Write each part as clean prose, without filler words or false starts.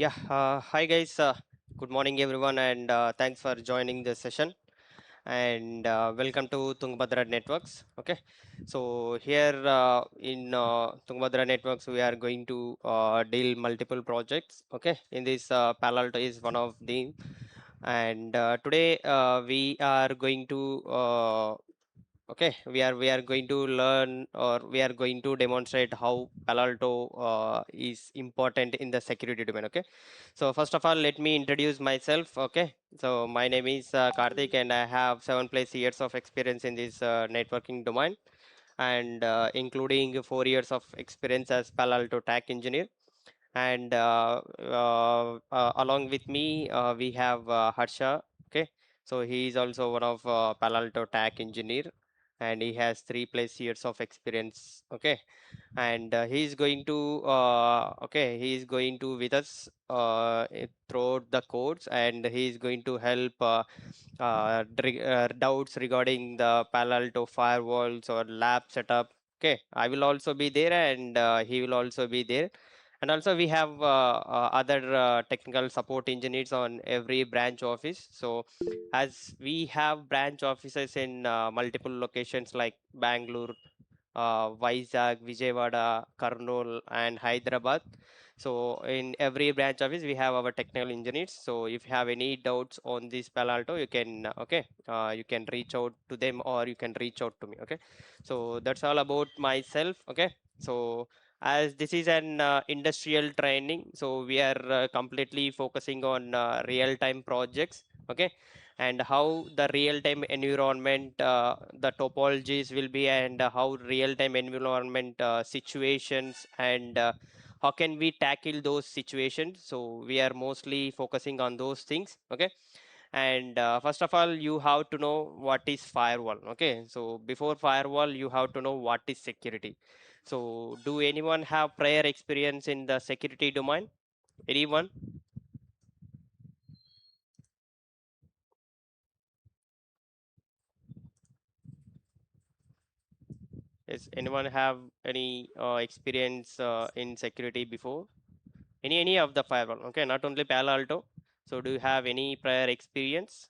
Hi guys. Good morning, everyone, and thanks for joining this session. And welcome to TungaBadraNetworks. Okay, so here in TungaBadraNetworks, we are going to deal multiple projects. Okay, in this Palo Alto is one of them, and today we are going to okay, we are going to learn or we are going to demonstrate how Palo Alto is important in the security domain. Okay, so first of all, let me introduce myself. Okay, so my name is Karthik, and I have 7+ years of experience in this networking domain, and including 4 years of experience as Palo Alto TAC engineer. And along with me, we have Harsha. Okay, so he is also one of Palo Alto TAC engineer, and he has 3+ years of experience. Okay, and he is going to he is going to with us throughout the codes, and he is going to help doubts regarding the Palo Alto firewalls or lab setup. Okay, I will also be there, and he will also be there. And also we have other technical support engineers on every branch office. So as we have branch offices in multiple locations like Bangalore, Vizag, Vijayawada, Kurnool, and Hyderabad. So in every branch office, we have our technical engineers. So if you have any doubts on this Palo Alto, you can you can reach out to them or you can reach out to me. Okay, so that's all about myself. Okay, so as this is an industrial training, so we are completely focusing on real-time projects. Okay, and how the real-time environment, the topologies will be, and how real-time environment situations, and how can we tackle those situations. So we are mostly focusing on those things. Okay, and first of all, you have to know what is firewall. Okay, so before firewall, you have to know what is security. So do anyone have prior experience in the security domain? Anyone? Is anyone have any experience in security before? Any of the firewall? Okay, not only Palo Alto. So do you have any prior experience?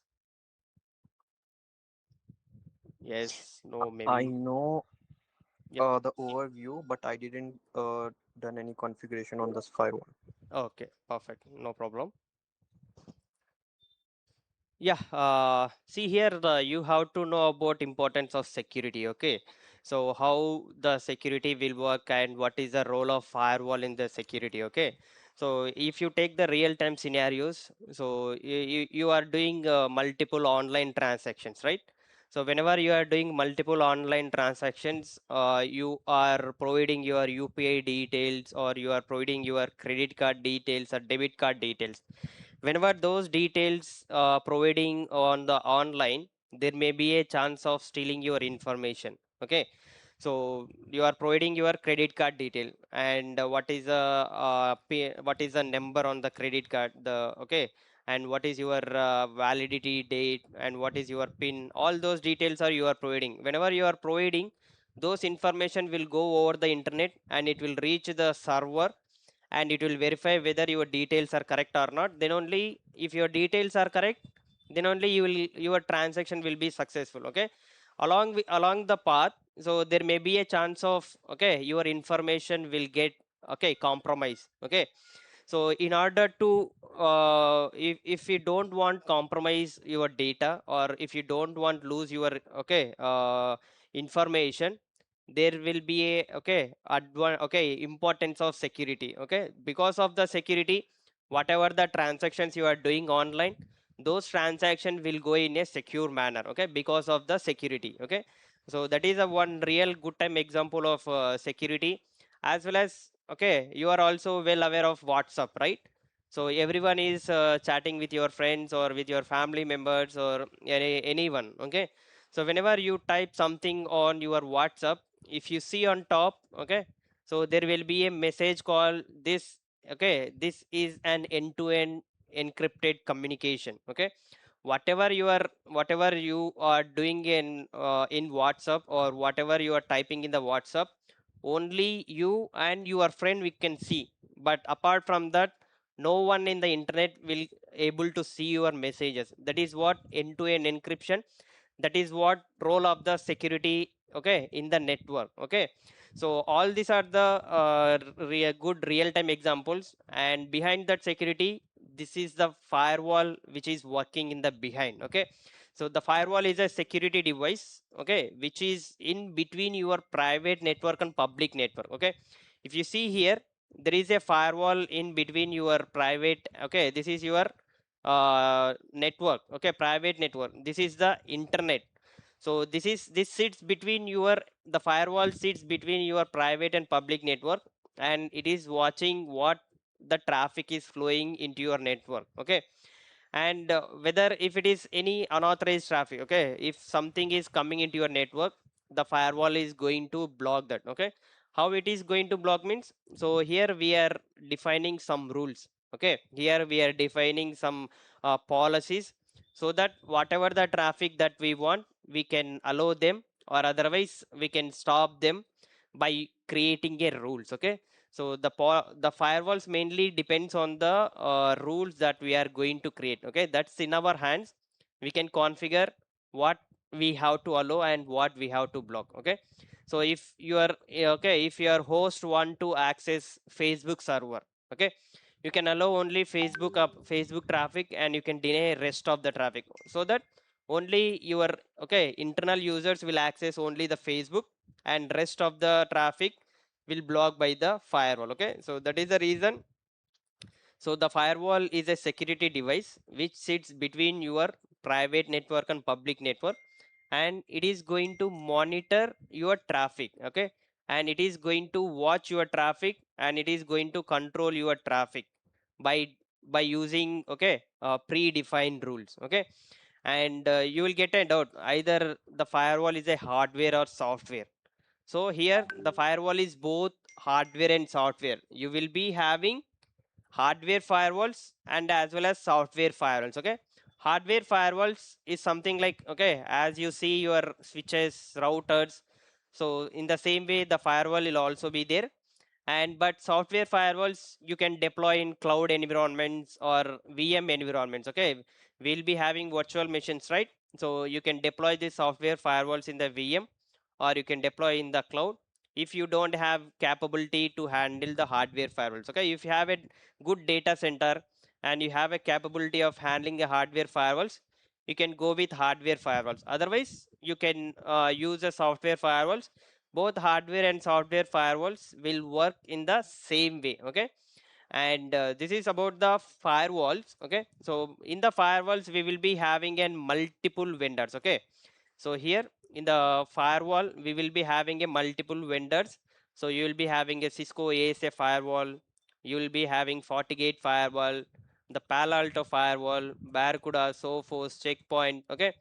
Yes, no, I maybe. know Yep. the overview, but I didn't done any configuration on this firewall. Okay, perfect. No problem. Yeah, see here, you have to know about importance of security. Okay, so how the security will work and what is the role of firewall in the security. Okay, so if you take the real-time scenarios, so you are doing multiple online transactions, right? So whenever you are doing multiple online transactions, you are providing your UPI details, or you are providing your credit card details or debit card details. Whenever those details providing on the online, there may be a chance of stealing your information. Okay, so you are providing your credit card detail, and what is the number on the credit card, the okay, and what is your validity date, and what is your pin. All those details are you are providing. Whenever you are providing, those information will go over the internet, and it will reach the server, and it will verify whether your details are correct or not. Then only, if your details are correct, then only your transaction will be successful. Okay, along the path, so there may be a chance of, okay, your information will get, okay, compromise. Okay, so in order to if you don't want compromise your data, or if you don't want lose your, okay, information, there will be a, okay, importance of security. Okay, because of the security, whatever the transactions you are doing online, those transactions will go in a secure manner. Okay, because of the security. Okay, so that is a one real good time example of security. As well as, okay, you are also well aware of WhatsApp, right? So everyone is chatting with your friends or with your family members or anyone. Okay, so whenever you type something on your WhatsApp, if you see on top, okay, so there will be a message called this. Okay, this is an end-to-end encrypted communication. Okay, whatever you are doing in WhatsApp, or whatever you are typing in the WhatsApp, only you and your friend we can see. But apart from that, no one in the internet will able to see your messages. That is what end-to-end encryption, that is what role of the security, okay, in the network. Okay, so all these are the good real-time examples, and behind that security, this is the firewall which is working in the behind. Okay, so the firewall is a security device, okay, which is in between your private network and public network. Okay, if you see here, there is a firewall in between your private, okay, this is your network, okay, private network, this is the internet. So this sits between your, the firewall sits between your private and public network, and it is watching what the traffic is flowing into your network. Okay, and whether if it is any unauthorized traffic, okay, if something is coming into your network, the firewall is going to block that. Okay, how it is going to block means, so here we are defining some rules. Okay, here we are defining some policies, so that whatever the traffic that we want, we can allow them, or otherwise we can stop them by creating a rules. Okay, so the firewalls mainly depends on the rules that we are going to create. Okay, that's in our hands. We can configure what we have to allow and what we have to block. Okay, so if your, okay, if your host want to access Facebook server, okay, you can allow only Facebook traffic, and you can deny rest of the traffic, so that only your, okay, internal users will access only the Facebook, and rest of the traffic will block by the firewall. Okay, so that is the reason. So the firewall is a security device which sits between your private network and public network, and it is going to monitor your traffic. Okay, and it is going to watch your traffic, and it is going to control your traffic by using, okay, predefined rules. Okay, and you will get a doubt either the firewall is a hardware or software. So here the firewall is both hardware and software. You will be having hardware firewalls and as well as software firewalls. Okay, hardware firewalls is something like, okay, as you see your switches, routers, so in the same way the firewall will also be there. And but software firewalls you can deploy in cloud environments or VM environments. Okay, we'll be having virtual machines, right? So you can deploy the software firewalls in the VM, or you can deploy in the cloud if you don't have capability to handle the hardware firewalls. Okay, if you have a good data center and you have a capability of handling the hardware firewalls, you can go with hardware firewalls. Otherwise you can use the software firewalls. Both hardware and software firewalls will work in the same way. Okay, and this is about the firewalls. Okay, so in the firewalls we will be having an multiple vendors. Okay, so here in the firewall we will be having a multiple vendors. So you will be having a Cisco ASA firewall, you will be having FortiGate firewall, the Palo Alto firewall, Barracuda, Sophos, Checkpoint. Okay,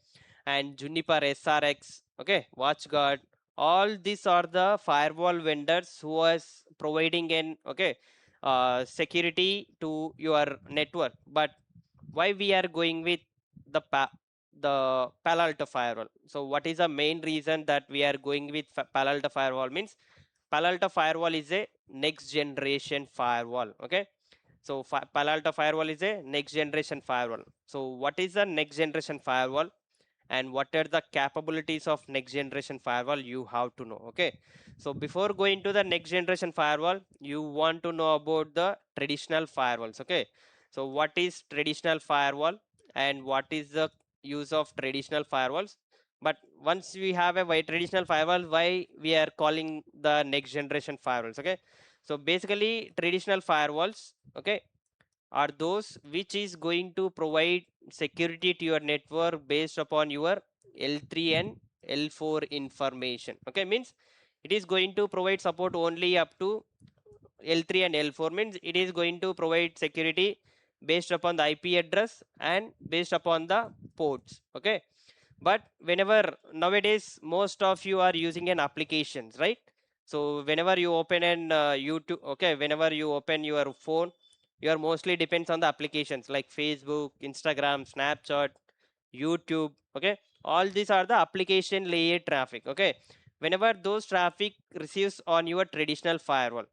and Juniper SRX, okay, WatchGuard. All these are the firewall vendors who is providing an, okay, security to your network. But why we are going with the the Palo Alto firewall? So what is the main reason that we are going with Palo Alto firewall means, Palo Alto firewall is a next generation firewall. Okay, so Palo Alto firewall is a next generation firewall. So what is the next generation firewall, and what are the capabilities of next generation firewall, you have to know. Okay, so before going to the next generation firewall, you want to know about the traditional firewalls. Okay, so what is traditional firewall and what is the use of traditional firewalls? But once we have a traditional firewall, why we are calling the next generation firewalls? Okay, so basically traditional firewalls, okay, are those which is going to provide security to your network based upon your L3 and L4 information. Okay, means it is going to provide support only up to L3 and L4, means it is going to provide security based upon the IP address and based upon the ports. Okay, but whenever nowadays most of you are using an applications, right? So whenever you open an YouTube, okay, whenever you open your phone, you are mostly depends on the applications like Facebook, Instagram, Snapchat, YouTube. Okay, all these are the application layer traffic. Okay, whenever those traffic receives on your traditional firewall,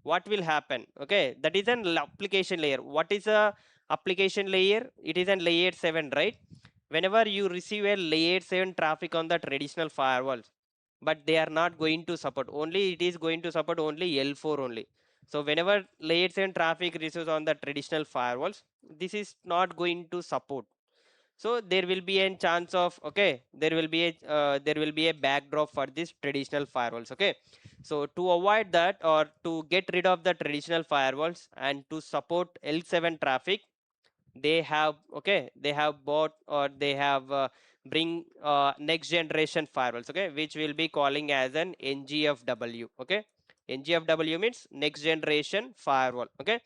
what will happen? Okay, that is an application layer. What is a application layer? It is a layer 7, right? Whenever you receive a layer 7 traffic on the traditional firewalls, but they are not going to support, only it is going to support only L4 only. So whenever layer 7 traffic receives on the traditional firewalls, this is not going to support. So there will be a chance of, okay, there will be a backdrop for this traditional firewalls. Okay, so to avoid that, or to get rid of the traditional firewalls and to support L7 traffic, they have, okay, they have bought, or they have bring next generation firewalls, okay, which will be calling as an NGFW. Okay, NGFW means next generation firewall. Okay,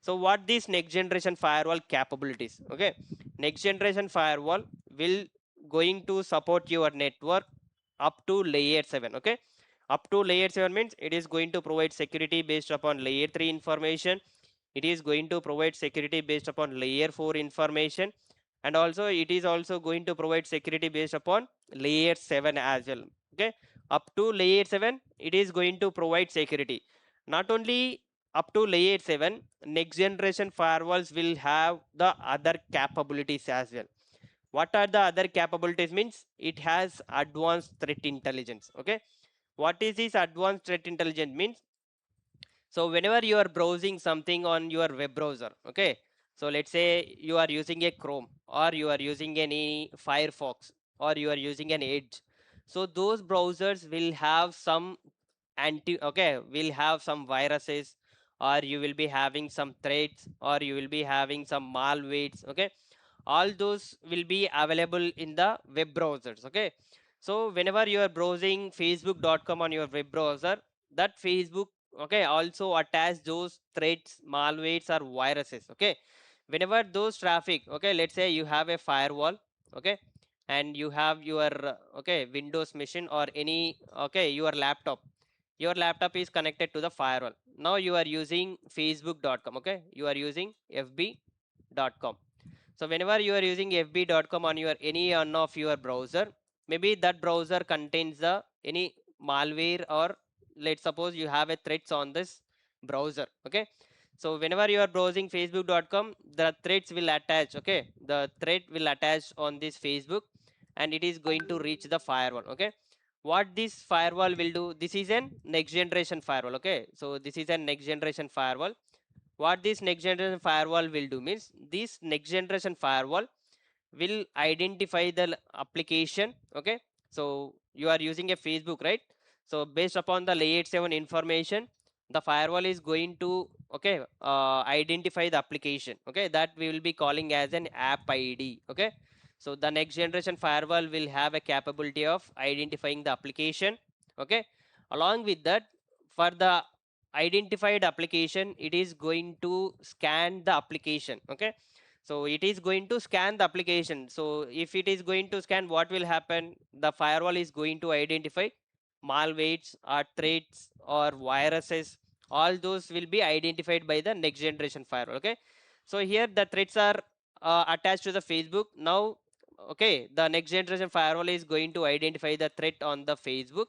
so what this next generation firewall capabilities? Okay, next generation firewall will going to support your network up to layer 7. Okay, up to layer 7 means it is going to provide security based upon layer 3 information. It is going to provide security based upon layer 4 information, and also it is also going to provide security based upon layer 7 as well. Okay, up to layer 7 it is going to provide security. Not only up to layer 7, next generation firewalls will have the other capabilities as well. What are the other capabilities? Means it has advanced threat intelligence. Okay, what is this advanced threat intelligence means? So whenever you are browsing something on your web browser, okay, so let's say you are using a Chrome, or you are using any Firefox, or you are using an Edge, so those browsers will have some okay, will have some viruses, or you will be having some threats, or you will be having some malwares. Okay, all those will be available in the web browsers. Okay, so whenever you are browsing facebook.com on your web browser, that Facebook, okay, also attach those threats, malwares, or viruses. Okay, whenever those traffic, okay, let's say you have a firewall, okay, and you have your okay, Windows machine, or any, okay, your laptop is connected to the firewall. Now you are using facebook.com, okay, you are using fb.com. So whenever you are using fb.com on your any one of your browser, maybe that browser contains the any malware, or let's suppose you have a threats on this browser. Okay, so whenever you are browsing facebook.com, the threats will attach. Okay, the threat will attach on this Facebook, and it is going to reach the firewall. Okay, what this firewall will do? This is an next generation firewall. Okay, so this is a next generation firewall. What this next generation firewall will do means, this next generation firewall will identify the application. Okay, so you are using a Facebook, right? So based upon the layer 7 information, the firewall is going to, okay, identify the application. Okay, that we will be calling as an app ID. Okay, so the next generation firewall will have a capability of identifying the application. Okay, along with that, for the identified application, it is going to scan the application. Okay, so it is going to scan the application. So if it is going to scan, what will happen? The firewall is going to identify malwares, or threats, or viruses. All those will be identified by the next generation firewall. Okay, so here the threats are attached to the Facebook. Now, okay, the next generation firewall is going to identify the threat on the Facebook,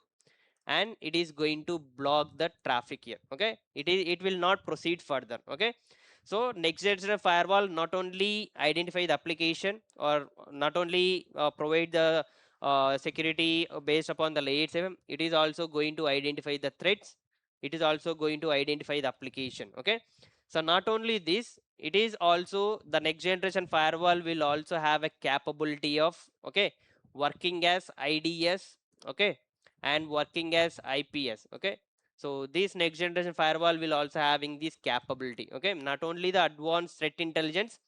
and it is going to block the traffic here. Okay, it will not proceed further. Okay, so next generation firewall not only identify the application, or not only provide the security based upon the layer 7, it is also going to identify the threats. It is also going to identify the application. Okay, so not only this, it is also the next generation firewall will also have a capability of, okay, working as IDS. Okay, and working as IPS. Okay, so this next generation firewall will also having this capability. Okay, not only the advanced threat intelligence,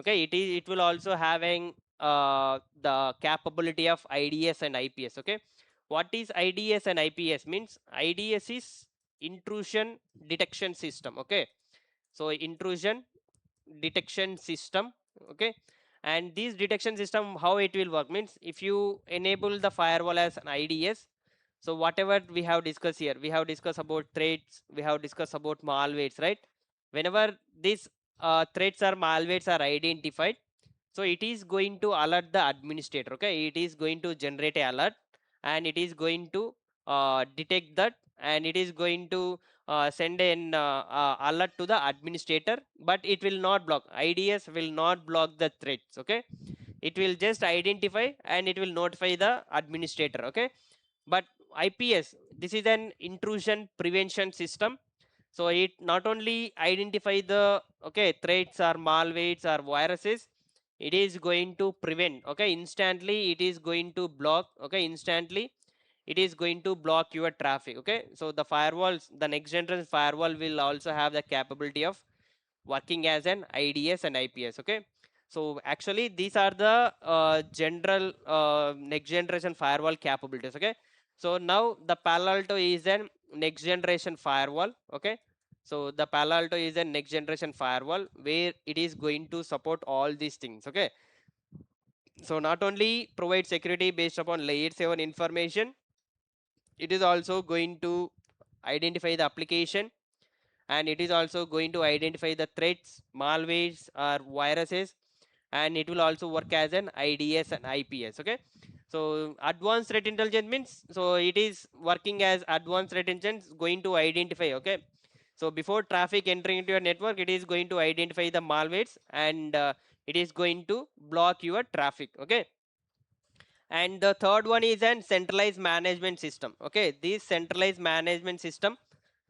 okay, it will also having the capability of IDS and IPS. Okay, what is IDS and IPS means? IDS is intrusion detection system. Okay, so intrusion detection system. Okay, and this detection system, how it will work means, if you enable the firewall as an IDS, so whatever we have discussed here, we have discussed about threats, we have discussed about malwares, right? Whenever these threats or malwares are identified, so it is going to alert the administrator. Okay, it is going to generate a alert, and it is going to detect that, and it is going to send an alert to the administrator, but it will not block. IDS will not block the threads. Okay, it will just identify and it will notify the administrator. Okay, but IPS, this is an intrusion prevention system. So it not only identify the threats or malwares or viruses, it is going to prevent. Okay, instantly it is going to block. Okay, instantly it is going to block your traffic. Okay, so the firewalls, the next generation firewall will also have the capability of working as an IDS and IPS. Okay, so actually these are the general next generation firewall capabilities. Okay, so now the Palo Alto is an next generation firewall. Okay, so the Palo Alto is a next generation firewall where it is going to support all these things. Okay, so not only provide security based upon layer 7 information, it is also going to identify the application, and it is also going to identify the threats, malwares or viruses, and it will also work as an IDS and IPS. Okay, so advanced threat intelligence means, so it is working as advanced threat intelligence, going to identify. Okay, so before traffic entering into your network, it is going to identify the malwares, and it is going to block your traffic. Okay, and the third one is an centralized management system. Okay, this centralized management system,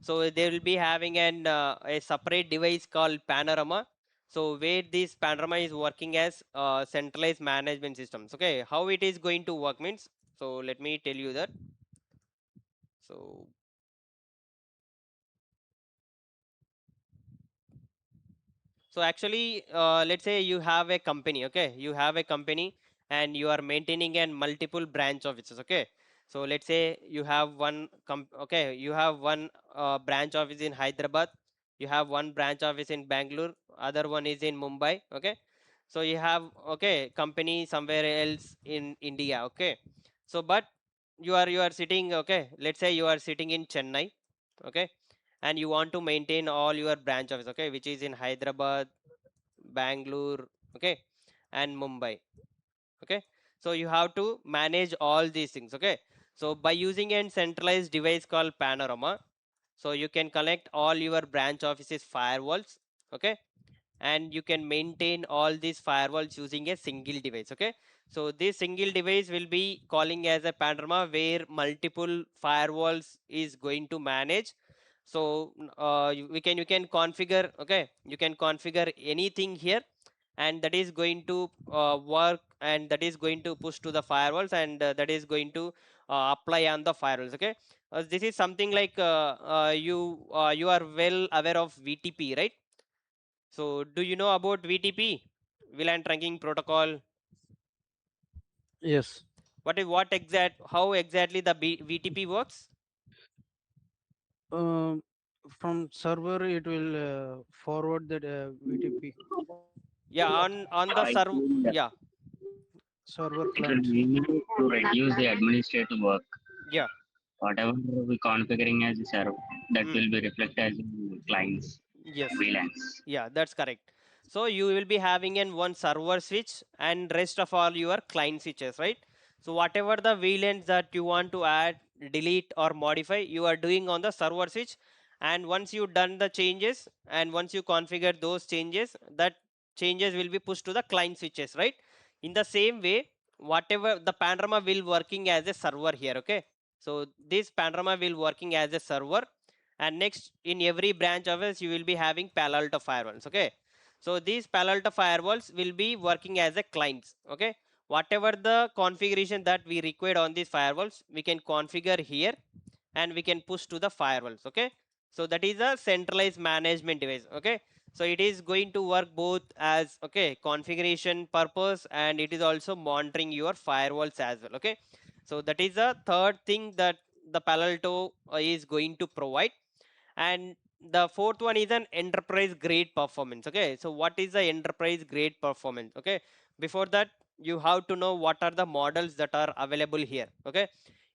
so they will be having a separate device called panorama. So where this panorama is working as centralized management systems. Okay, how it is going to work means, so let me tell you that. So so actually, let's say you have a company. Okay, you have a company and you are maintaining and multiple branch offices. Okay, so let's say you have okay, you have one branch office in Hyderabad, you have one branch office in Bangalore, other one is in Mumbai. Okay, so you have company somewhere else in India. Okay, so but you are sitting. Okay, let's say you are sitting in Chennai. Okay, and you want to maintain all your branch office. Okay, which is in Hyderabad, Bangalore, okay, and Mumbai. Okay, so you have to manage all these things. Okay, so by using a centralized device called Panorama, so you can connect all your branch offices firewalls. Okay, and you can maintain all these firewalls using a single device. Okay, so this single device will be calling as a panorama where multiple firewalls is going to manage. So you can configure. Okay, you can configure anything here, and that is going to work, and that is going to push to the firewalls, and that is going to apply on the firewalls. Okay, this is something like you are well aware of VTP, right? So do you know about VTP, VLAN trunking protocol? Yes. How exactly the VTP works? Um, from server, it will forward that VTP Yeah, on the I server. feel that Yeah, server it will client. be easy to reduce the administrative work. yeah. Whatever we configuring as a server, that Mm, will be reflected as in clients, yes. VLANs. Yeah, that's correct. So you will be having in one server switch and rest of all your client switches, right? So whatever the VLANs that you want to add, delete or modify, you are doing on the server switch. And once you done the changes and once you configure those changes, that changes will be pushed to the client switches, right? In the same way, whatever the panorama will working as a server here, okay? So this panorama will working as a server, and next in every branch of us you will be having Palo Alto firewalls. Okay, so these Palo Alto firewalls will be working as a clients. Okay, whatever the configuration that we required on these firewalls, we can configure here and we can push to the firewalls. Okay, so that is a centralized management device. Okay, so it is going to work both as configuration purpose, and it is also monitoring your firewalls as well. Okay, so that is the third thing that the Palo Alto is going to provide. And the fourth one is an enterprise grade performance. Okay, so what is the enterprise grade performance? Okay, before that you have to know what are the models that are available here. Okay,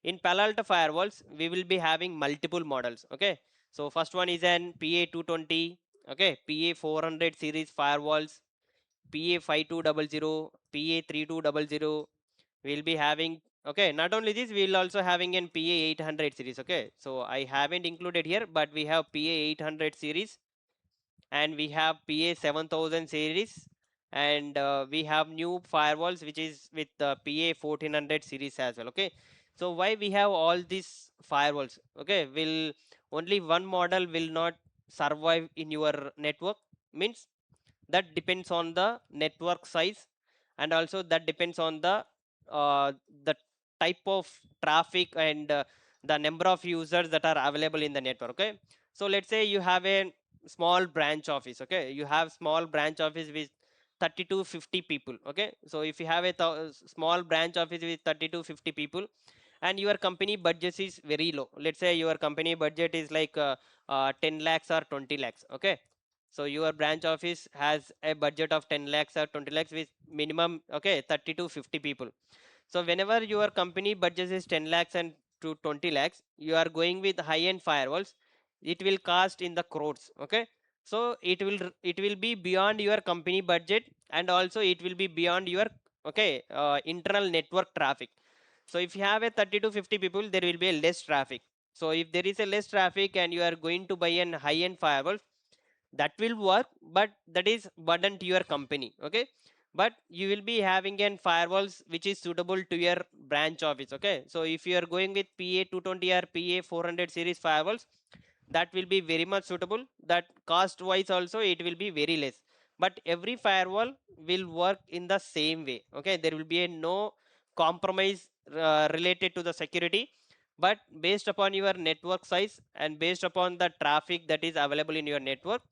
in Palo Alto firewalls we will be having multiple models. Okay, so first one is an PA220, okay, PA400 series firewalls, PA5200, PA3200. We'll be having Okay, not only this, we will also having an PA800 series. Okay, so I haven't included here, but we have PA800 series, and we have PA7000 series, and we have new firewalls which is with the PA1400 series as well. Okay, so why we have all these firewalls? Okay, will only one model will not survive in your network, means that depends on the network size, and also that depends on uh, the type of traffic, and the number of users that are available in the network. Okay, so let's say you have a small branch office. Okay, you have small branch office with 30 to 50 people. Okay, so if you have a small branch office with 30 to 50 people, and your company budget is very low, let's say your company budget is like 10 lakhs or 20 lakhs. Okay, so your branch office has a budget of 10 lakhs or 20 lakhs with minimum, okay, 30 to 50 people. So whenever your company budget is 10 lakhs and to 20 lakhs, you are going with high end firewalls, it will cost in the crores. Okay, so it will be beyond your company budget, and also it will be beyond your, okay, internal network traffic. So if you have a 30 to 50 people, there will be a less traffic. So if there is a less traffic and you are going to buy an high end firewall, that will work, but that is burden to your company. Okay, but you will be having an firewalls which is suitable to your branch office. Okay, so if you are going with PA220 or PA400 series firewalls, that will be very much suitable. That cost wise also it will be very less, but every firewall will work in the same way. Okay, there will be a no compromise related to the security, but based upon your network size and based upon the traffic that is available in your network,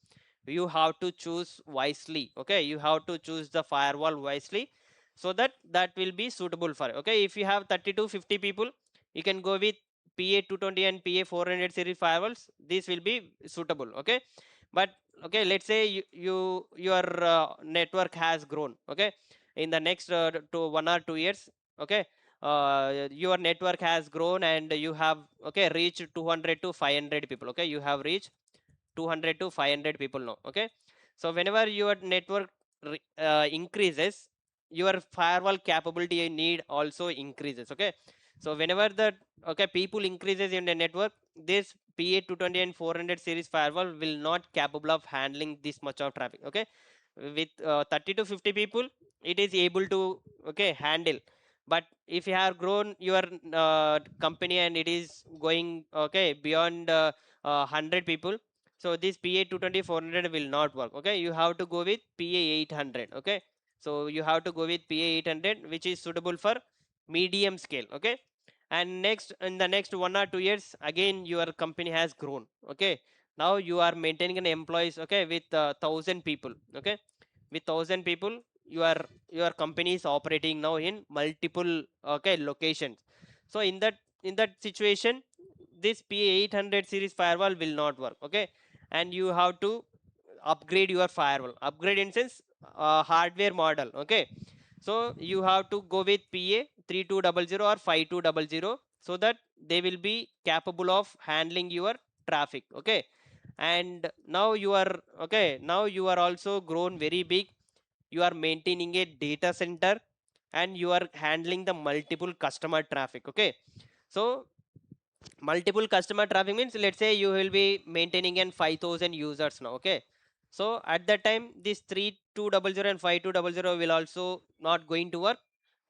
you have to choose wisely. Okay, you have to choose the firewall wisely, so that that will be suitable for. Okay, if you have 30 to 50 people, you can go with PA220 and PA400 series firewalls. This will be suitable. Okay, but okay, let's say your network has grown. Okay, in the next to 1 or 2 years. Okay, your network has grown and you have, okay, reached 200 to 500 people. Okay, you have reached 200 to 500 people now. Okay, so whenever your network increases, your firewall capability need also increases. Okay, so whenever the, okay, people increases in the network, this PA220 and 400 series firewall will not capable of handling this much of traffic. Okay, with 30 to 50 people, it is able to, okay, handle. But if you have grown your company and it is going, okay, beyond 100 people, so this PA220 400 will not work. Okay, you have to go with PA800. Okay, so you have to go with PA800, which is suitable for medium scale. Okay, and next, in the next 1 or 2 years, again your company has grown. Okay, now you are maintaining an employees, okay, with 1,000 people. Okay, with 1,000 people, your company is operating now in multiple, okay, locations. So in that situation, this PA800 series firewall will not work. Okay, and you have to upgrade your firewall. Upgrade in sense, hardware model. Okay, so you have to go with PA3200 or 5200, so that they will be capable of handling your traffic. Okay, and now you are, okay, now you are also grown very big. You are maintaining a data center and you are handling the multiple customer traffic. Okay, so multiple customer traffic means, let's say you will be maintaining an 5,000 users now. Okay, so at that time, this 3200 and 5200 will also not going to work.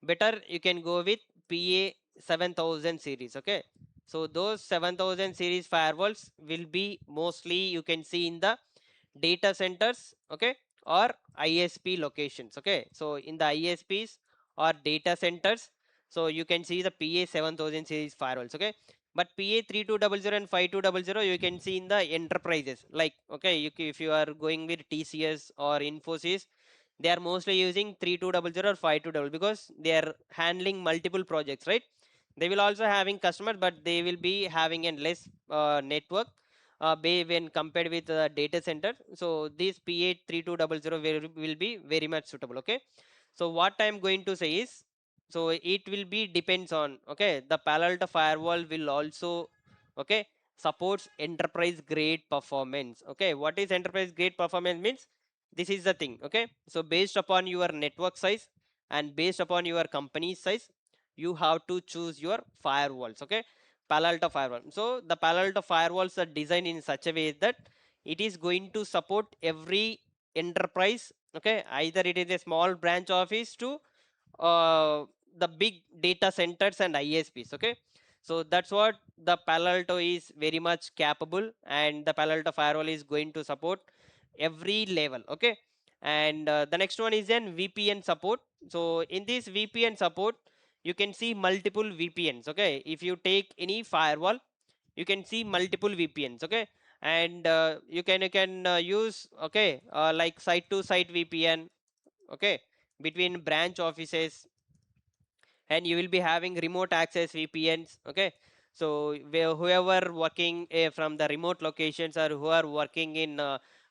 Better you can go with PA 7000 series. Okay, so those 7000 series firewalls will be mostly, you can see, in the data centers. Okay, or ISP locations. Okay, so in the ISPs or data centers, so you can see the PA 7000 series firewalls. Okay, but PA3200 and 5200 you can see in the enterprises. Like, okay, if you are going with TCS or Infosys, they are mostly using 3200 or 5200 because they are handling multiple projects, right? They will also having customers, but they will be having a less network when compared with the data center. So this PA3200 will be very much suitable. Okay, so what I'm going to say is, so it will be depends on, okay, the Palo Alto firewall will also, okay, supports enterprise grade performance. Okay, what is enterprise grade performance means? This is the thing. Okay, so based upon your network size and based upon your company size, you have to choose your firewalls. Okay, Palo Alto firewall. So the Palo Alto firewalls are designed in such a way that it is going to support every enterprise. Okay, either it is a small branch office to uh, the big data centers and ISPs. Okay, so that's what the Palo Alto is very much capable, and the Palo Alto firewall is going to support every level. Okay, and the next one is an VPN support. So in this VPN support, you can see multiple VPNs. Okay, if you take any firewall, you can see multiple VPNs. Okay, and you can use, okay, like site to site VPN. Okay, between branch offices, and you will be having remote access VPNs. Okay, so whoever working from the remote locations, or who are working in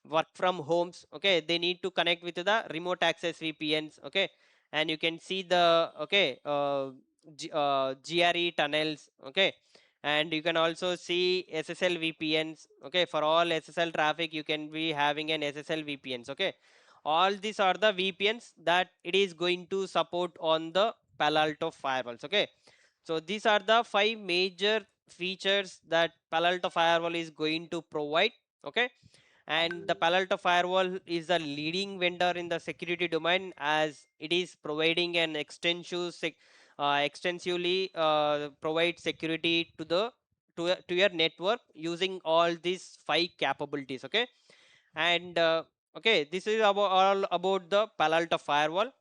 work from homes, okay, they need to connect with the remote access VPNs. Okay, and you can see the, okay, GRE tunnels. Okay, and you can also see SSL VPNs. Okay, for all SSL traffic you can be having an SSL VPNs. Okay, all these are the VPNs that it is going to support on the Palo Alto firewalls. Okay, so these are the 5 major features that Palo Alto firewall is going to provide. Okay, and the Palo Alto firewall is a leading vendor in the security domain, as it is providing an extensively provide security to the to your network using all these 5 capabilities. Okay, and okay, this is about all about the Palo Alto firewall.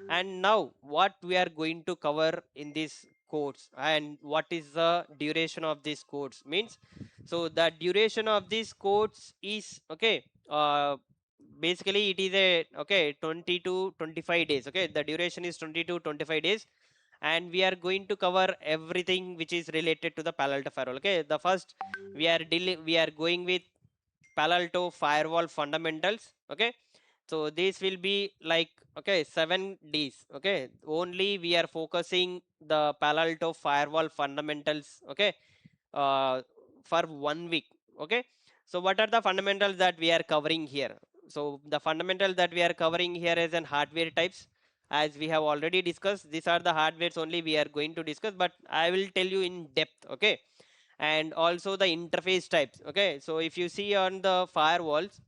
And now what we are going to cover in this course, and what is the duration of this course means. So the duration of this course is, okay, basically it is a, okay, 20 to 25 days. Okay, the duration is 20 to 25 days, and we are going to cover everything which is related to the Palo Alto firewall. Okay, the first we are going with Palo Alto firewall fundamentals. Okay, so this will be like, okay, 7 days. Okay, only we are focusing the Palo Alto firewall fundamentals. Okay, uh, for 1 week. Okay, so what are the fundamentals that we are covering here? So the fundamental that we are covering here is an hardware types, as we have already discussed. These are the hardwares only we are going to discuss, but I will tell you in depth. Okay, and also the interface types. Okay, so if you see on the firewalls,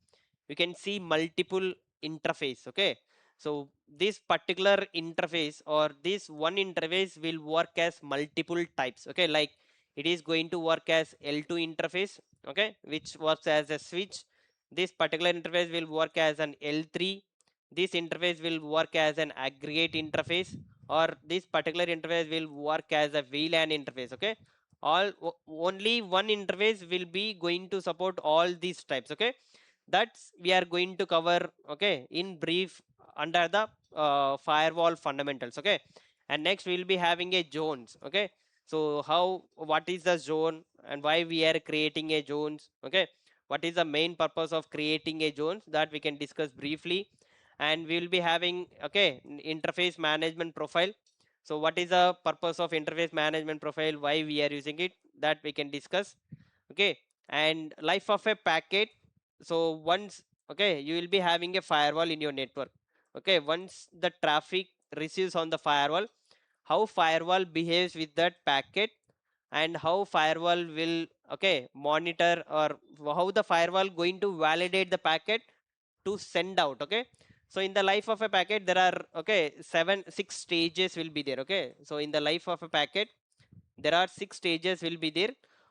you can see multiple interface. Okay, so this particular interface, or this one interface, will work as multiple types. Okay, like it is going to work as L2 interface. Okay, which works as a switch. This particular interface will work as an L3. This interface will work as an aggregate interface, or this particular interface will work as a VLAN interface. Okay, only one interface will be going to support all these types. Okay, that's we are going to cover, okay, in brief, under the firewall fundamentals. Okay, and next we will be having a zones. Okay, so what is the zone, and why we are creating a zones. Okay, what is the main purpose of creating a zones, that we can discuss briefly. And we will be having, okay, interface management profile. So what is the purpose of interface management profile, why we are using it, that we can discuss. Okay, and life of a packet. So once, okay, you will be having a firewall in your network. Okay, once the traffic receives on the firewall, how firewall behaves with that packet, and how firewall will, okay, monitor, or how the firewall going to validate the packet to send out. Okay, so in the life of a packet there are, okay, 6 stages will be there. Okay, so in the life of a packet there are 6 stages will be there.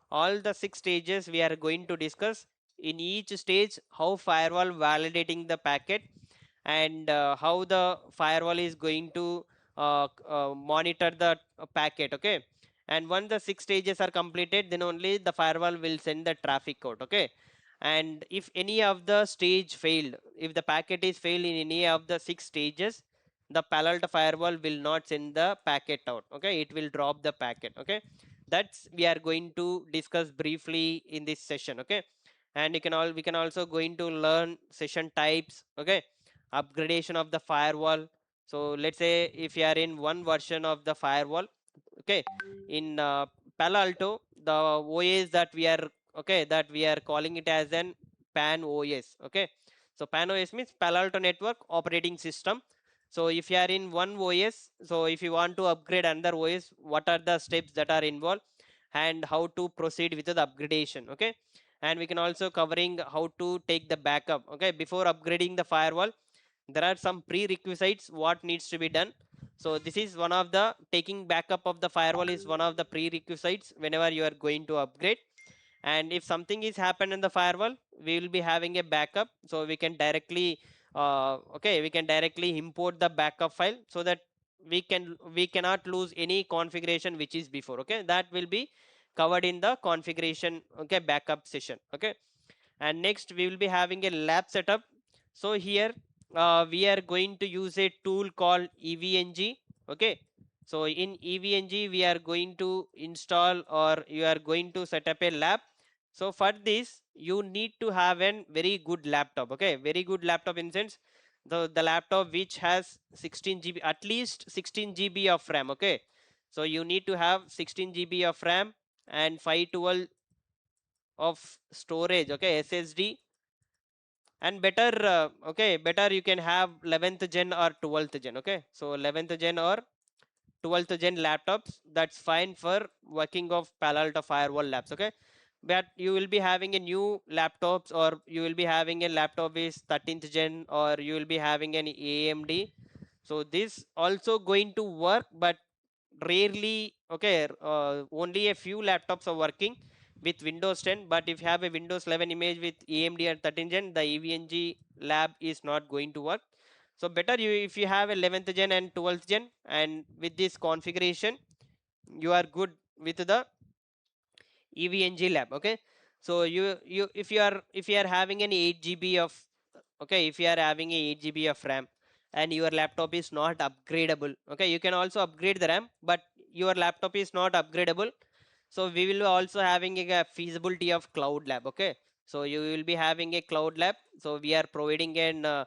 All the 6 stages we are going to discuss. In each stage, how firewall validating the packet, and how the firewall is going to monitor the packet. Okay, and once the 6 stages are completed, then only the firewall will send the traffic out. Okay, and if any of the stage failed, if the packet is failed in any of the 6 stages, the Palo Alto firewall will not send the packet out. Okay, it will drop the packet. Okay, that's we are going to discuss briefly in this session. Okay, and we can also going to learn session types. Okay, upgradation of the firewall. So let's say if you are in one version of the firewall. Okay, in Palo Alto, the OS that we are, okay, that we are calling it as an PAN OS. Okay, so PAN OS means Palo Alto Network Operating System. So if you are in one OS, so if you want to upgrade another OS, what are the steps that are involved and how to proceed with the upgradation. Okay, and we can also covering how to take the backup. Okay, before upgrading the firewall, there are some prerequisites what needs to be done. So this is one of the taking backup of the firewall is one of the prerequisites whenever you are going to upgrade. And if something is happened in the firewall, we will be having a backup, so we can directly we can directly import the backup file, so that we cannot lose any configuration which is before. Okay, that will be covered in the configuration, okay, backup session. Okay, and next we will be having a lab setup. So here we are going to use a tool called evng. Okay, so in evng we are going to install, or you are going to set up a lab. So for this you need to have a very good laptop. Okay, very good laptop in sense the laptop which has 16 GB, at least 16 GB of RAM. Okay, so you need to have 16 GB of RAM and 512 of storage. Okay, ssd. And better better you can have 11th gen or 12th gen. Okay, so 11th gen or 12th gen laptops, that's fine for working of Palo Alto firewall labs. Okay, but you will be having a new laptops, or you will be having a laptop is 13th gen, or you will be having an AMD. So this also going to work, but rarely. Okay, only a few laptops are working with Windows 10, but if you have a Windows 11 image with AMD and 13th gen, the EVNG lab is not going to work. So better you, if you have 11th gen and 12th gen, and with this configuration you are good with the EVNG lab. Okay, so you if you are having an 8 GB of, okay, if you are having a 8 GB of RAM and your laptop is not upgradable. Okay, you can also upgrade the RAM, but your laptop is not upgradable. So we will also having a feasibility of cloud lab. Okay, so you will be having a cloud lab. So we are providing an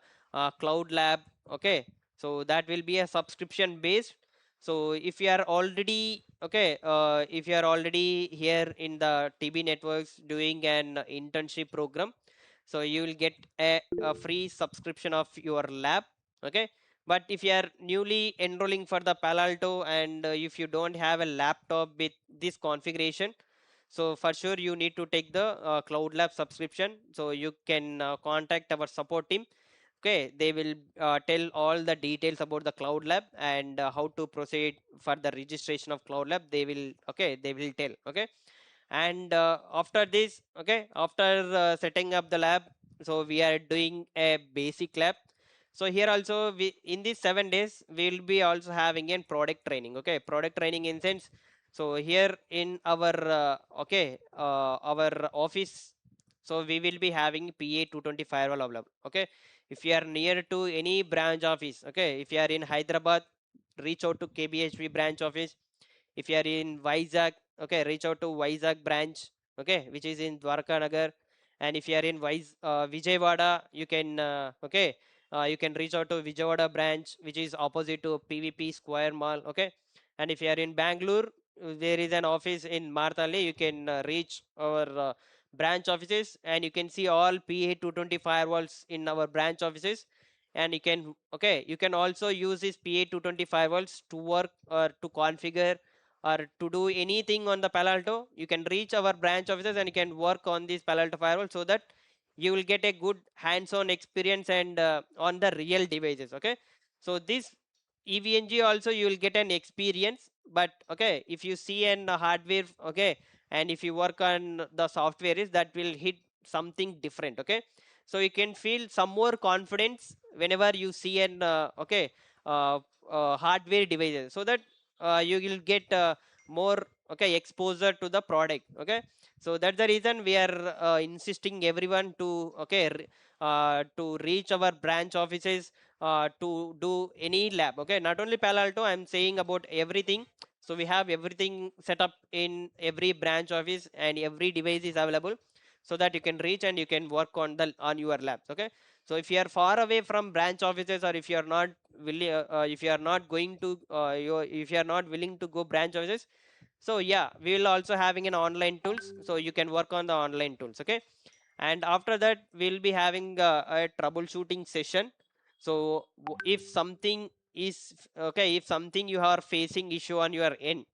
cloud lab. Okay, so that will be a subscription based. So if you are already, okay, if you are already here in the TBNetworks doing an internship program, so you will get a free subscription of your lab. Okay, but if you are newly enrolling for the Palo Alto, and if you don't have a laptop with this configuration, so for sure you need to take the cloud lab subscription. So you can contact our support team. Okay, they will tell all the details about the cloud lab, and how to proceed for the registration of cloud lab. They will, okay, they will tell. Okay, and after this, okay, after setting up the lab, so we are doing a basic lab. So here also we, in these 7 days we will be also having a product training. Okay, product training in sense, so here in our our office, so we will be having PA 220 firewall available. Okay, if you are near to any branch office, okay, if you are in Hyderabad, reach out to KBHP branch office. If you are in Vizag, okay, reach out to Vizag branch, okay, which is in Dwarka Nagar. And if you are in Vijayawada, you can you can reach out to Vijayawada branch, which is opposite to PVP Square Mall. Okay, and if you are in Bangalore, there is an office in Marthalle. You can reach our branch offices, and you can see all PA 220 firewalls in our branch offices. And you can, okay, you can also use this PA 220 firewalls to work or to configure or to do anything on the Palo Alto. You can reach our branch offices and you can work on this Palo Alto firewall, so that you will get a good hands-on experience and on the real devices. Okay, so this EVNG also you will get an experience. But okay, if you see an hardware, okay, and if you work on the software, is that will hit something different. Okay, so you can feel some more confidence whenever you see an uh, hardware devices, so that you will get more, okay, exposure to the product. Okay, so that's the reason we are insisting everyone to, okay, to reach our branch offices to do any lab. Okay, not only Palo Alto, I'm saying about everything. So we have everything set up in every branch office, and every device is available, so that you can reach and you can work on the on your labs. Okay, so if you are far away from branch offices, or if you are not willing, if you are not going to if you are not willing to go branch offices, so yeah, we will also having an online tools, so you can work on the online tools. Okay, and after that we'll be having a troubleshooting session. So if something is okay, if something you are facing issue on your end.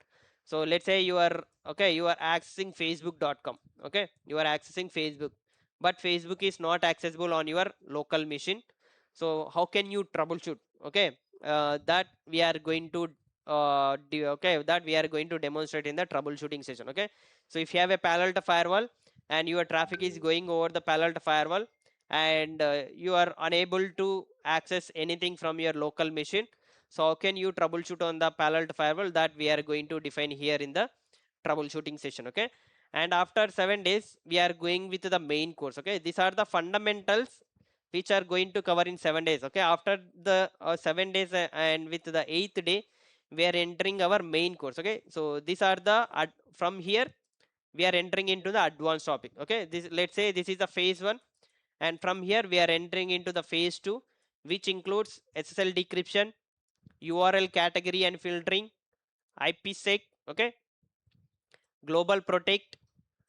So let's say you are okay, you are accessing facebook.com. Okay, you are accessing Facebook, but Facebook is not accessible on your local machine. So how can you troubleshoot? Okay, that we are going to that we are going to demonstrate in the troubleshooting session. Okay, so if you have a Palo Alto firewall and your traffic is going over the Palo Alto firewall, and you are unable to access anything from your local machine, so how can you troubleshoot on the Palo Alto firewall? That we are going to define here in the troubleshooting session. Okay, and after 7 days we are going with the main course. Okay, these are the fundamentals which are going to cover in 7 days. Okay, after the 7 days and with the 8th day we are entering our main course. Okay, so these are the from here we are entering into the advanced topic. Okay, this, let's say this is the phase 1, and from here we are entering into the phase 2, which includes SSL decryption, URL category and filtering, IPsec, okay, global protect,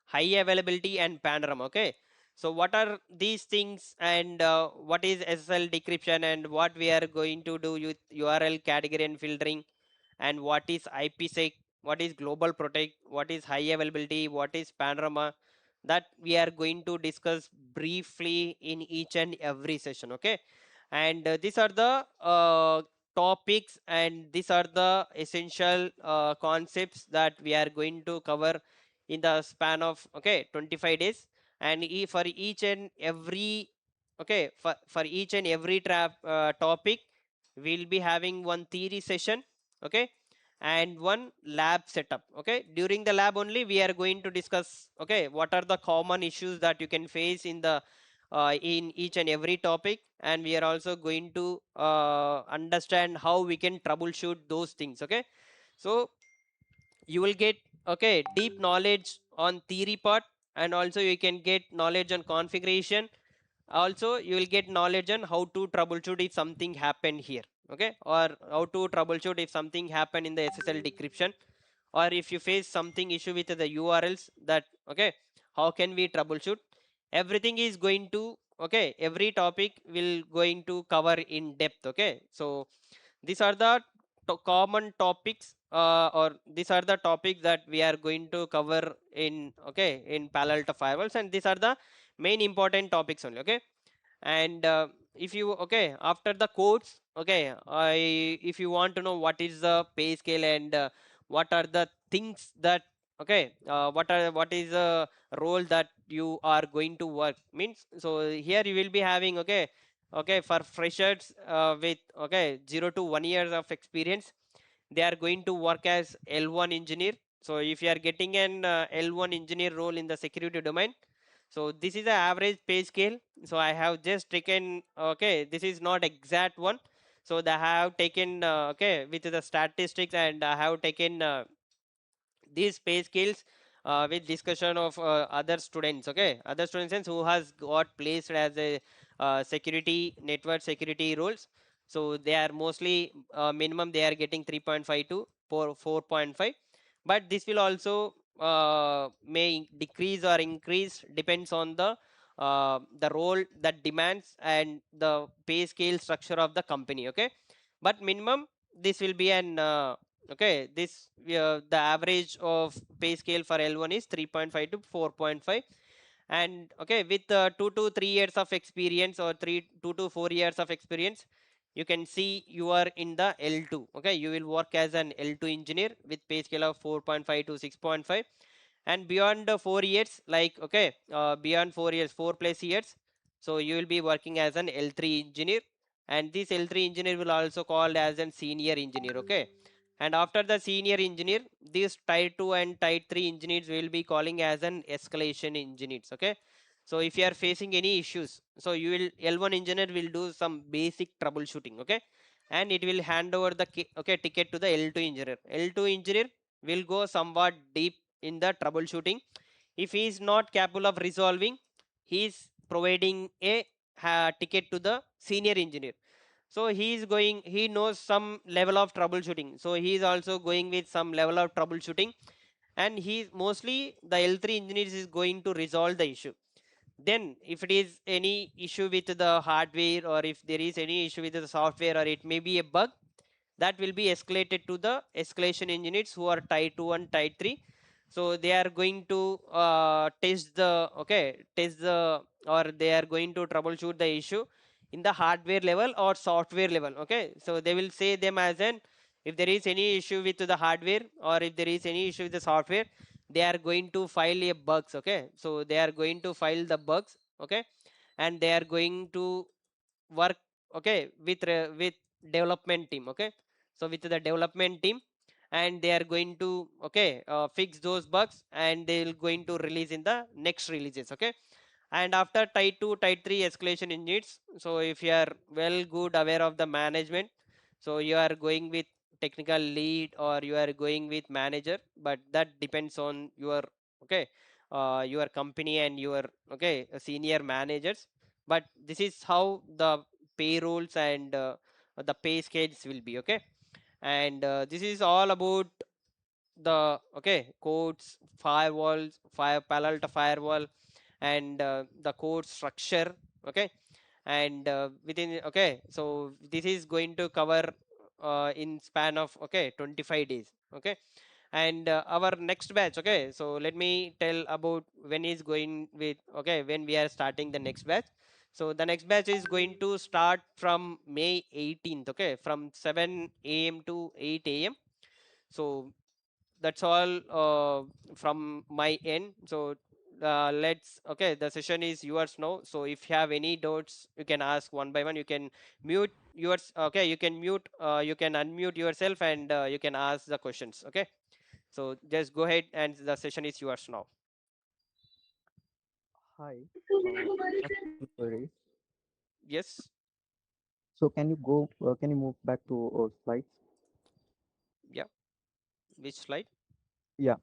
high availability and panorama. Okay, so what are these things, and what is SSL decryption, and what we are going to do with URL category and filtering, and what is IPsec, what is global protect, what is high availability, what is panorama, that we are going to discuss briefly in each and every session. Okay, and these are the topics, and these are the essential concepts that we are going to cover in the span of, okay, 25 days. And for each and every, okay, for each and every topic we'll be having one theory session, okay, and one lab setup. Okay, during the lab only we are going to discuss, okay, what are the common issues that you can face in each and every topic, and we are also going to understand how we can troubleshoot those things. Okay, so you will get, okay, deep knowledge on theory part, and also you can get knowledge on configuration. Also you will get knowledge on how to troubleshoot if something happened here. Okay, or how to troubleshoot if something happened in the SSL decryption, or if you face something issue with the URLs, that, okay, how can we troubleshoot. Everything is going to, okay, every topic will going to cover in depth. Okay, so these are the common topics, or these are the topics that we are going to cover in, okay, in Palo Alto firewalls, and these are the main important topics only. Okay, and if you, okay, after the codes, okay, if you want to know what is the pay scale, and what are the things that, okay, what is the role that you are going to work means. So here you will be having, okay, okay, for freshers with, okay, 0 to 1 years of experience, they are going to work as L1 engineer. So if you are getting an L1 engineer role in the security domain, so this is the average pay scale. So I have just taken, okay, this is not exact one, so they have taken, okay, with the statistics, and I have taken these pay scales with discussion of other students. Okay, other students who has got placed as a security network security roles. So they are mostly minimum they are getting 3.5 to 4.5, but this will also may decrease or increase, depends on the role that demands and the pay scale structure of the company. Okay, but minimum this will be an okay, this the average of pay scale for L1 is 3.5 to 4.5. And okay, with 2 to 3 years of experience, or 2 to 4 years of experience, you can see you are in the L2. Okay, you will work as an L2 engineer with pay scale of 4.5 to 6.5. And beyond 4 years, like, okay, beyond 4 years, 4 plus years, so you will be working as an L3 engineer, and this L3 engineer will also called as an senior engineer. Okay, and after the senior engineer, these tier 2 and tier 3 engineers will be calling as an escalation engineers. Okay, so if you are facing any issues, so you will, L1 engineer will do some basic troubleshooting. Okay, and it will hand over the okay, ticket to the L2 engineer. L2 engineer will go somewhat deep in the troubleshooting. If he is not capable of resolving, he is providing a ticket to the senior engineer. So he is going, he knows some level of troubleshooting, so he is also going with some level of troubleshooting, and he mostly the L3 engineers is going to resolve the issue. Then if it is any issue with the hardware, or if there is any issue with the software, or it may be a bug, that will be escalated to the escalation engineers who are tier 2 and tier 3. So they are going to test the test the, or they are going to troubleshoot the issue in the hardware level or software level. Okay, so they will say them as an, if there is any issue with the hardware or if there is any issue with the software, they are going to file a bugs. Okay, so they are going to file the bugs. Okay, and they are going to work with development team. Okay, so with the development team, and they are going to fix those bugs, and they will going to release in the next releases. Okay, and after type 2 type 3 escalation units, so if you are well good aware of the management, so you are going with technical lead or you are going with manager, but that depends on your your company and your senior managers. But this is how the payrolls and the pay scales will be. Okay, and this is all about the codes, firewalls, Palo Alto firewall, and the code structure. Okay, and within so this is going to cover in span of 25 days. Okay, and our next batch. Okay, so let me tell about when is going with when we are starting the next batch. So the next batch is going to start from May 18th. Okay, from 7 a.m. to 8 a.m. So that's all from my end. So let's the session is yours now. So if you have any doubts, you can ask one by one. You can mute yours. Okay, you can mute, you can unmute yourself, and you can ask the questions. Okay, so just go ahead, and the session is yours now. Hi. I have some queries. Yes. So can you move back to slides? Yeah, which slide? Yeah.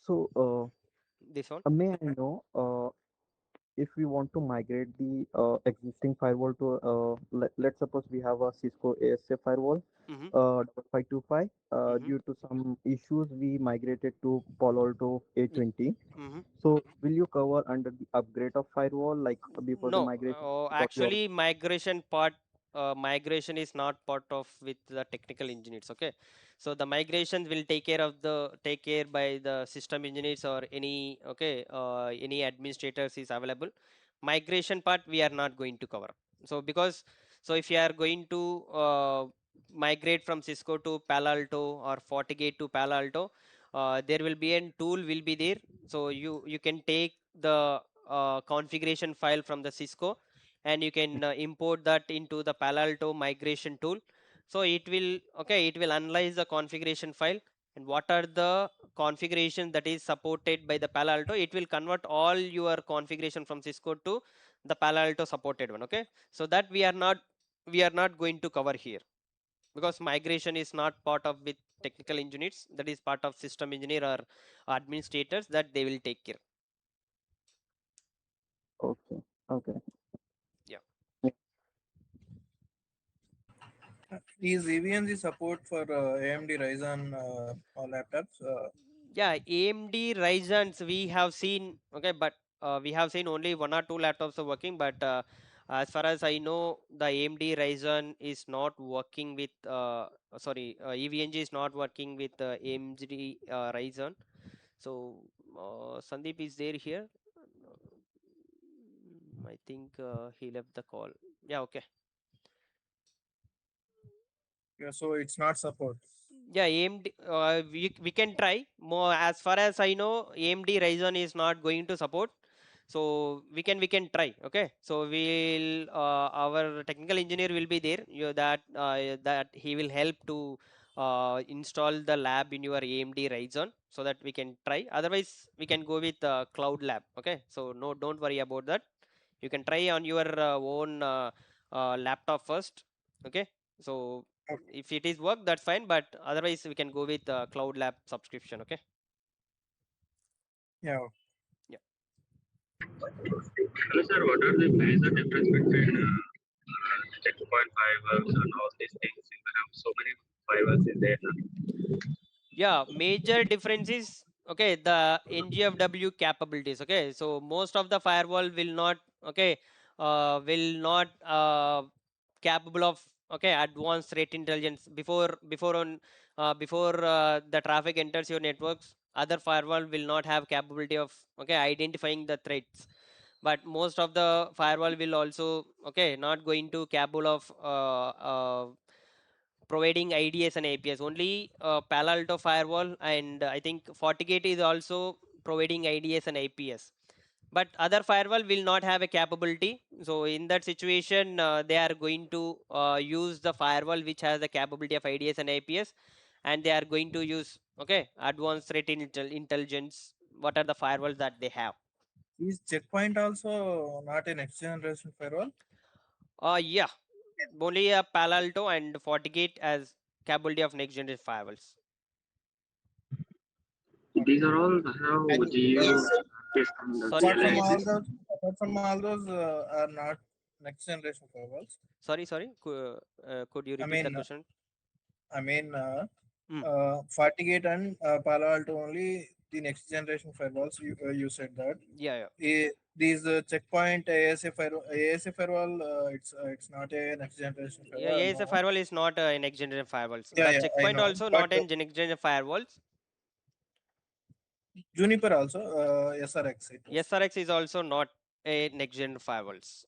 So This one. may I know if we want to migrate the existing firewall to let's suppose we have a Cisco ASA firewall Mm-hmm. 525 Mm-hmm. due to some issues we migrated to Palo Alto A20. Mm-hmm. So will you cover under the upgrade of firewall like before the No, migration? Because we actually, migration part, migration is not part of with the technical engineers. Okay, so the migration will take care by the system engineers or any any administrators is available. Migration part we are not going to cover. So because if you are going to migrate from Cisco to Palo Alto or FortiGate to Palo Alto, there will be a tool will be there. So you can take the configuration file from the Cisco, and you can import that into the Palo Alto migration tool. So it will analyze the configuration file, and what are the configuration that is supported by the Palo Alto. It will convert all your configuration from Cisco to the Palo Alto supported one. Okay, so that we are not going to cover here, because migration is not part of with technical engineers. That is part of system engineer or administrators, that they will take care. okay, okay. Yeah. Is EVNG support for AMD Ryzen laptops? Yeah, AMD Ryzen's we have seen. Okay, but we have seen only one or two laptops are working, but as far as I know, the AMD Ryzen is not working with EVNG is not working with AMD Ryzen. So Sandeep is there here. I think he left the call. Yeah, okay. Yeah, so it's not support. Yeah, AMD, we can try more. As far as I know, AMD Ryzen is not going to support, so we can try. Okay, so we'll our technical engineer will be there, that he will help to install the lab in your AMD Ryzen, so that we can try. Otherwise we can go with cloud lab. Okay, so no, don't worry about that. You can try on your own laptop first. Okay, so Okay. if it is work, that's fine, but otherwise we can go with cloud lab subscription. Okay. Yeah. Yeah. Hello, sir. What are the major difference between checkpoint firewalls and all these things? You have so many firewalls in there. Yeah, major difference is the NGFW capabilities. Okay, so most of the firewall will not capable of Okay, advanced threat intelligence before the traffic enters your networks. Other firewall will not have capability of, okay, identifying the threats, but most of the firewall will also, okay, not going to capable of providing IDS and APS. Only Palo Alto firewall and I think FortiGate is also providing IDS and APS, but other firewall will not have a capability. So in that situation, they are going to use the firewall which has the capability of IDS and APS, and they are going to use, okay, advanced threat intelligence. What are the firewalls that they have? Is checkpoint also not a next generation firewall? Yeah, only Palo Alto and FortiGate as capability of next generation firewalls. These are all how And Geo is from the Sorry, apart sorry, from all CLIs. those, apart from all those are not next generation firewalls. sorry. Could you I repeat the mean, question? I mean, Mm. FortiGate and Palo Alto only the next generation firewalls. You said that. Yeah, yeah. These checkpoint ASA firewall, it's not a next generation Yeah, firewall. ASA No. firewall is not a next generation firewalls. Yeah, The yeah, I checkpoint know. also But not in next generation firewalls. Juniper also SRX it was. SRX is also not a next gen firewalls.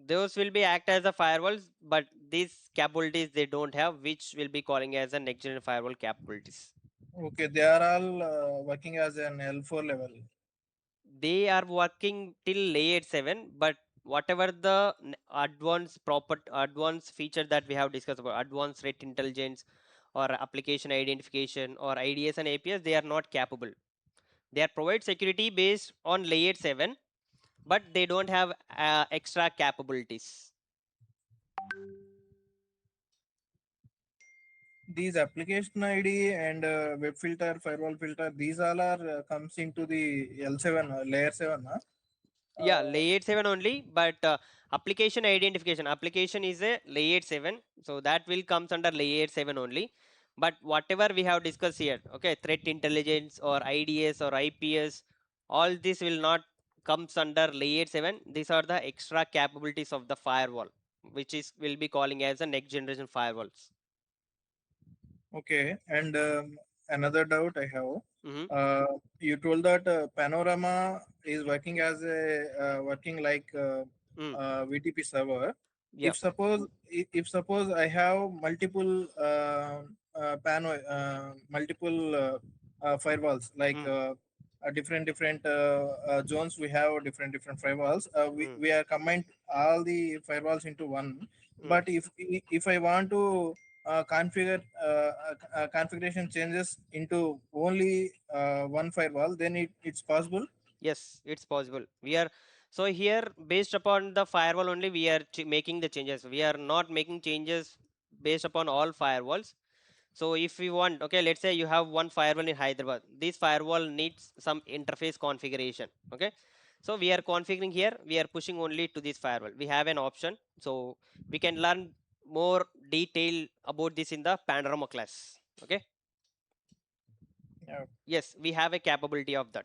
Those will be act as a firewalls, but these capabilities they don't have, which will be calling as a next gen firewall capabilities. Okay, they are all working as an L4 level. They are working till layer 7, but whatever the advanced feature that we have discussed about advanced threat intelligence or application identification or IDS and APS, they are not capable. They are provide security based on layer 7, but they don't have extra capabilities. These application ID and web filter, firewall filter, these all are comes into the L7 layer 7. Huh? Yeah, Uh, layer 7 only, but application is a layer 7, so that will comes under layer 7 only. But whatever we have discussed here, okay, threat intelligence or IDS or IPS, all this will not comes under layer 7. These are the extra capabilities of the firewall, which is will be calling as a next generation firewalls. okay, and another doubt I have. Hmm. You told that Panorama is working as a working like Mm. VTP server. Yeah. If suppose I have multiple multiple firewalls like Mm. different zones, we have different firewalls. Mm. We are combined all the firewalls into one. Mm. But if I want to configuration changes into only one firewall, then it's possible. Yes, it's possible. We are so here based upon the firewall only we are making the changes. We are not making changes based upon all firewalls. So if we want, okay, let's say you have one firewall in Hyderabad. This firewall needs some interface configuration. Okay, so we are configuring here. We are pushing only to this firewall. We have an option, so we can learn more detail about this in the Panorama class. Okay. Yeah. Yes, we have a capability of that.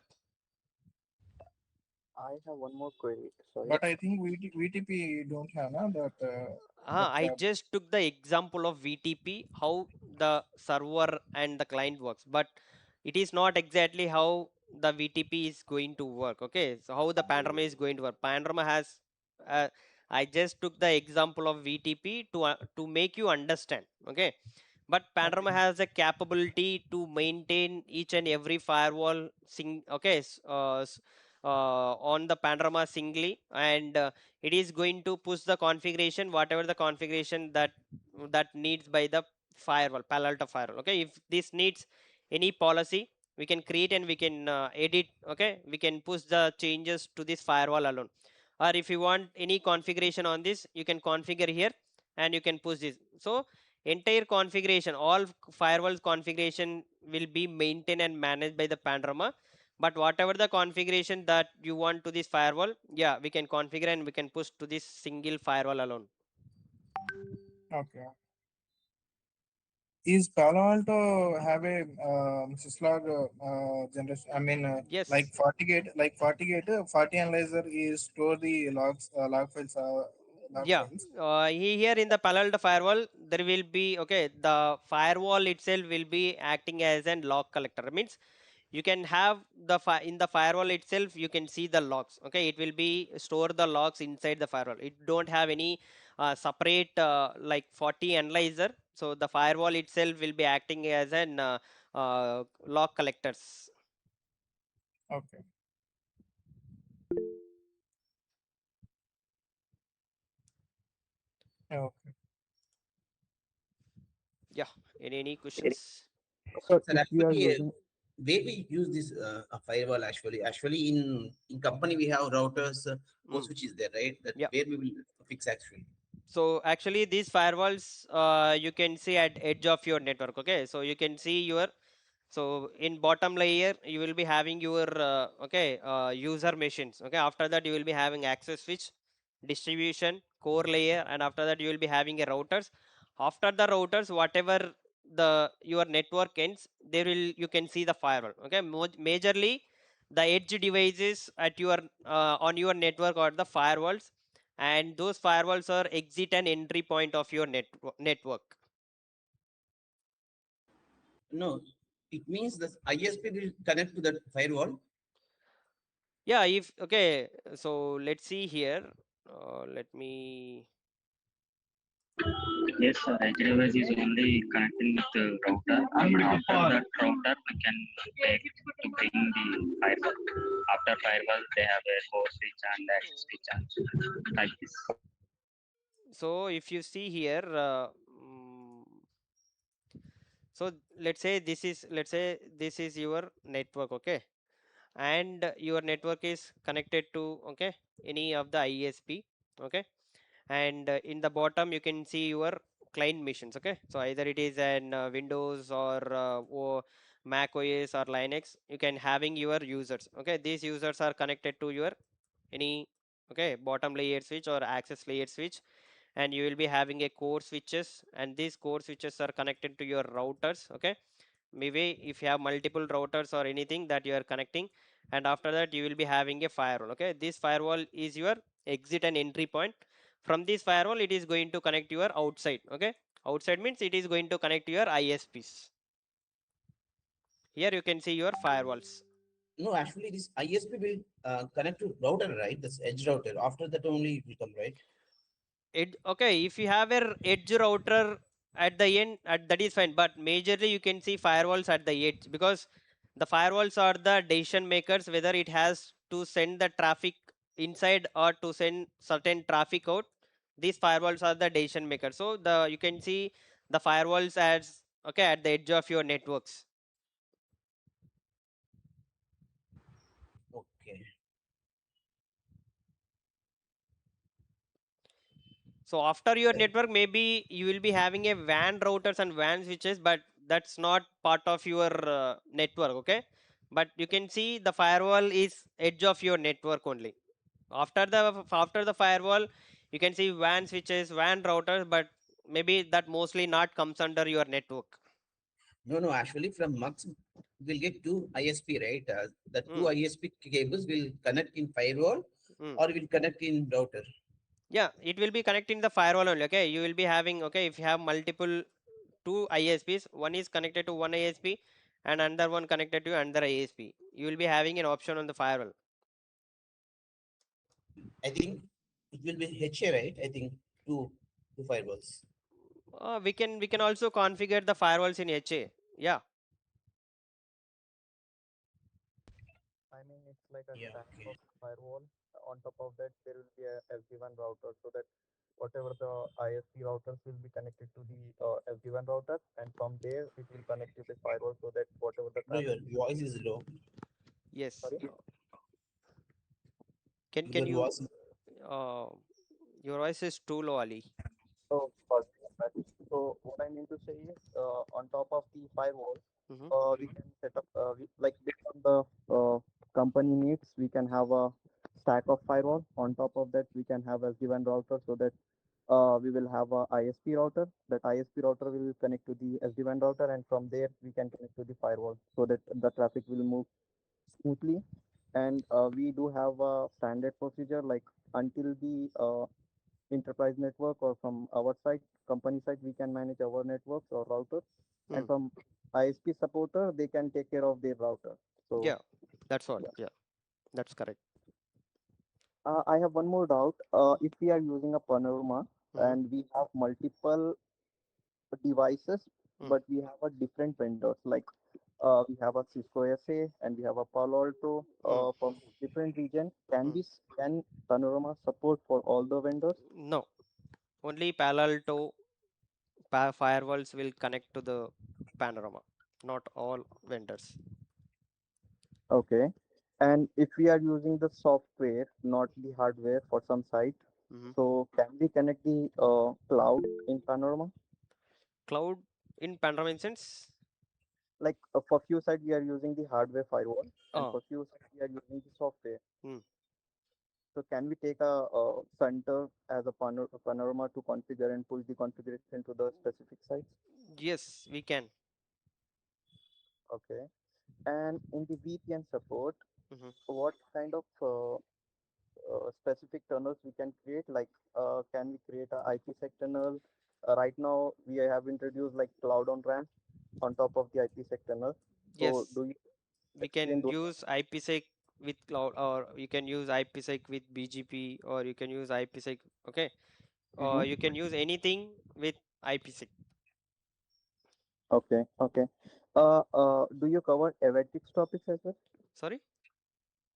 I have one more query. Sorry. Yeah. But I think VTP don't have na, that I cap. just took the example of VTP, how the server and the client works, but it is not exactly how the VTP is going to work. Okay, so how the Panorama is going to work. Panorama has, uh, I just took the example of VTP to make you understand. Okay, but Panorama Okay. has a capability to maintain each and every firewall okay, on the Panorama singly, and it is going to push the configuration whatever the configuration that needs by the firewall, Palo Alto firewall. Okay, if this needs any policy, we can create and we can edit. Okay, we can push the changes to this firewall alone, or if you want any configuration on this, you can configure here and you can push this. So entire configuration, all firewall configuration will be maintained and managed by the Panorama, but whatever the configuration that you want to this firewall, yeah, we can configure and we can push to this single firewall alone. Okay. Is Palo Alto have a syslog generation? I mean, Yes. like FortiGate, Forti analyzer is store the logs, log files that Yeah, means. here in the Palo Alto firewall, there will be, okay, the firewall itself will be acting as an log collector. Means you can have in the firewall itself, you can see the logs. Okay, it will be store the logs inside the firewall. It don't have any separate like 40 analyzer. So the firewall itself will be acting as an log collectors. Okay. Okay. Yeah, any questions? Sir, Sir, if we are actually, using where we use this firewall actually in company we have routers, Mm, which is there, right? That yeah. where we will fix actually. So actually these firewalls you can see at edge of your network. Okay, so you can see your, so in bottom layer you will be having your okay user machines. Okay, after that you will be having access switch, distribution, core layer, and after that you will be having a routers. After the routers, whatever the your network ends, there will, you can see the firewall. Okay, majorly the edge devices at your on your network are the firewalls, and those firewalls are exit and entry point of your network. No, it means the ISP will connect to that firewall. Yeah, if okay, so let's see here. Let me. Yes, sir. Edge device is only connecting with the router, and after that router we can take to bring the firewall. After firewall, they have a core switch and access switch and like this. So if you see here, so let's say this is your network. Okay, and your network is connected to, okay, any of the ISP. Okay, and in the bottom you can see your client machines. Okay, so either it is an Windows or Mac OS or Linux, you can having your users. Okay, these users are connected to your any, okay, bottom layer switch or access layer switch, and you will be having a core switches, and these core switches are connected to your routers. Okay, maybe if you have multiple routers or anything that you are connecting, and after that you will be having a firewall. Okay, this firewall is your exit and entry point. From this firewall it is going to connect your outside. Okay, outside means it is going to connect your ISPs. Here you can see your firewalls. No, actually this ISP will connect to router, right? This edge router. After that only it will come, right? Okay, if you have a edge router at the end, that is fine, but majorly you can see firewalls at the edge, because the firewalls are the decision makers whether it has to send the traffic inside or to send certain traffic out. These firewalls are the decision makers. So the, you can see the firewalls as, okay, at the edge of your networks. Okay. So after your network, maybe you will be having a WAN routers and WAN switches, but that's not part of your network. Okay, but you can see the firewall is edge of your network only. After the firewall, you can see WAN switches, WAN routers, but maybe that mostly not comes under your network. No, no, actually from Mux we'll get two ISP, right? The two Mm, ISP cables will connect in firewall mm. or will connect in router. Yeah, it will be connecting the firewall only. Okay, you will be having, okay, if you have multiple two ISPs, one is connected to one ISP and another one connected to another ISP, you will be having an option on the firewall. I think it will be HA, right? I think two firewalls. We can also configure the firewalls in HA. Yeah. I mean, it's like a Yeah, stack okay. of firewall. On top of that, there will be a SD-WAN router, so that whatever the ISP routers will be connected to the SD-WAN router, and from there it will connect to the firewall, so that whatever the No, your traffic will voice be. is low. Yes. Sorry. Can Your you voice is uh, your voice is too low, Ali. So, first, so what I mean to say is, on top of the firewall, Hmm. we can set up, like based on the company needs, we can have a stack of firewall. On top of that, we can have a given router, so that we will have a ISP router. That ISP router will connect to the SD-WAN router, and from there we can connect to the firewall, so that the traffic will move smoothly. And we do have a standard procedure, like until the enterprise network, or from our side, company side, we can manage our networks or routers. And Mm. from ISP supporter, they can take care of their router. So Yeah, that's what. yeah. Yeah, that's correct. I have one more doubt. If we are using a panorama Mm-hmm. and we have multiple devices, Mm. but we have a different vendors, like we have a Cisco SA and we have a Palo Alto Mm. from different region. Can Mm. can panorama support for all the vendors? No, only Palo Alto firewalls will connect to the panorama, not all vendors. Okay. And if we are using the software, not the hardware for some site, Mm-hmm. so can we connect the cloud in panorama? Cloud in panorama instance. Like for few sites we are using the hardware firewall, and Oh. for few sites we are using the software. Mm. So can we take a center as a panorama to configure and push the configuration to the specific sites? Yes, we can. Okay. And in the VPN support, Mm-hmm. what kind of specific tunnels we can create? Like, can we create a IPsec tunnel? Right now, we have introduced like cloud on ramp on top of the IPsec tunnel. So, Yes, do you we explain can those? use IPsec with cloud, or you can use IPsec with BGP, or you can use IPsec. Okay, you Mm-hmm. can use anything with IPsec. Okay, okay. Do you cover Avetrix topics as well? Sorry?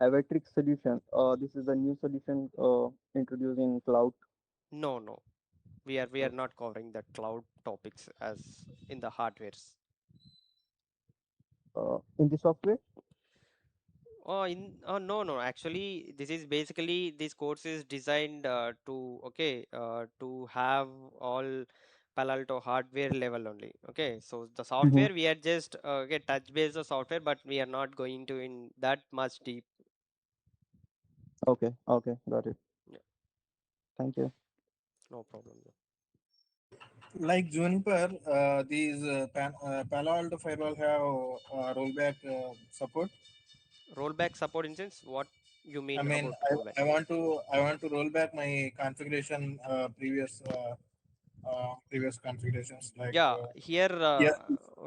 Avetrix solution. This is a new solution introduced in cloud. No, no. We are Okay. not covering the cloud topics as in the hardwares. In the software. No, no. Actually, this is basically this course is designed to have all Palo Alto hardware level only. Okay, so the Mm-hmm. software we are just touch base the software, but we are not going to in that much deep. Okay, okay, got it. Yeah, Thank you. no problem. Yeah. Like Juniper, these Palo Alto firewall have rollback support. Rollback support instance. What you I mean mean, about rollback? I want to roll back my configuration previous configurations like Yeah, here, yeah.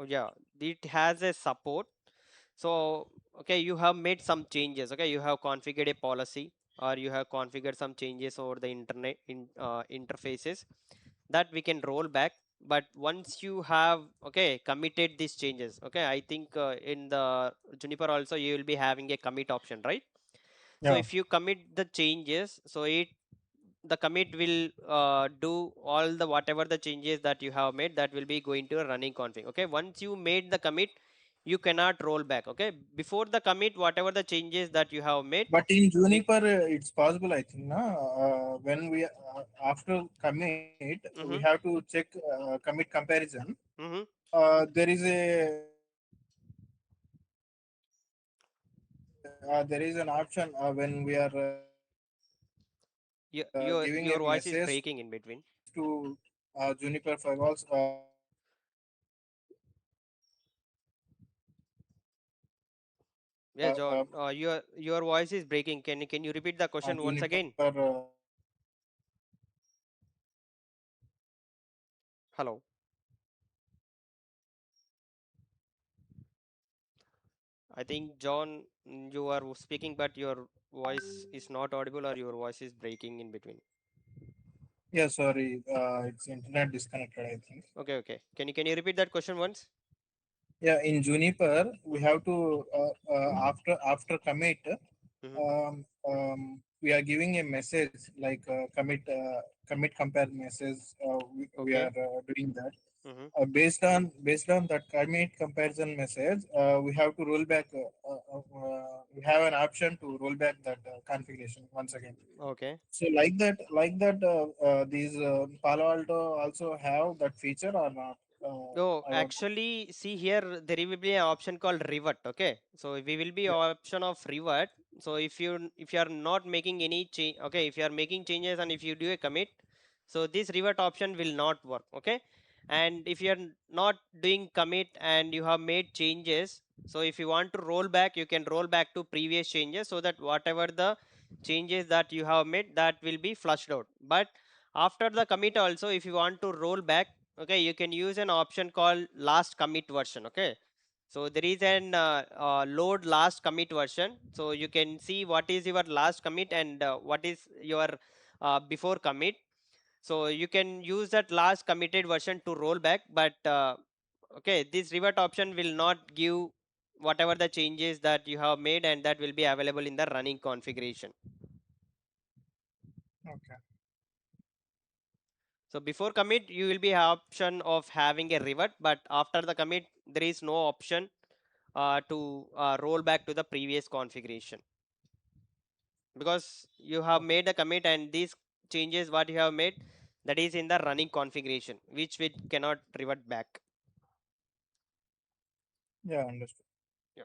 yeah, it has a support. So, okay, you have made some changes. Okay, you have configured a policy, or you have configured some changes over the internet interfaces that we can roll back. But once you have committed these changes, okay, I think in the Juniper also you will be having a commit option, right? So Yeah. if you commit the changes, so the commit will do all the whatever the changes that you have made, that will be going to a running config. Okay, once you made the commit, you cannot roll back. Okay, before the commit, whatever the changes that you have made, But in it. Juniper, it's possible, I think. Na? When we after commit, we Mm-hmm, have to check commit comparison. mm-hmm. There is an option when we are your, giving a your your message voice is to breaking in between. Juniper firewalls. Yeah, John, your voice is breaking. Can you repeat the question once Juniper. again? Hello. I think John, you are speaking, but your voice is not audible, or your voice is breaking in between. Yeah, sorry, it's internet disconnected, I think. Okay, okay. Can you repeat that question once? Yeah, in Juniper, we Mm-hmm, have to after commit, mm-hmm. we are giving a message like commit compare message. We Okay. are doing that. Mm-hmm. Based on that commit comparison message, we have to roll back. We have an option to roll back that configuration once again. Okay. So these Palo Alto also have that feature or not? No, I want. actually, see here, there will be an option called revert. Okay, so we will be Yeah. option of revert. So if you are not making any change, okay, if you are making changes and if you do a commit, so this revert option will not work. Okay, and if you are not doing commit and you have made changes, so if you want to roll back, you can roll back to previous changes, so that whatever the changes that you have made, that will be flushed out. But After the commit also, if you want to roll back, okay, you can use an option called last commit version. Okay, so there is an load last commit version, so you can see what is your last commit and what is your before commit. So you can use that last committed version to roll back, but okay, this revert option will not give whatever the changes that you have made, and that will be available in the running configuration. Okay. So before commit, you will be option of having a revert, but after the commit, there is no option to roll back to the previous configuration, because you have made a commit and these changes what you have made, that is in the running configuration, which we cannot revert back. Yeah, understood. Yeah,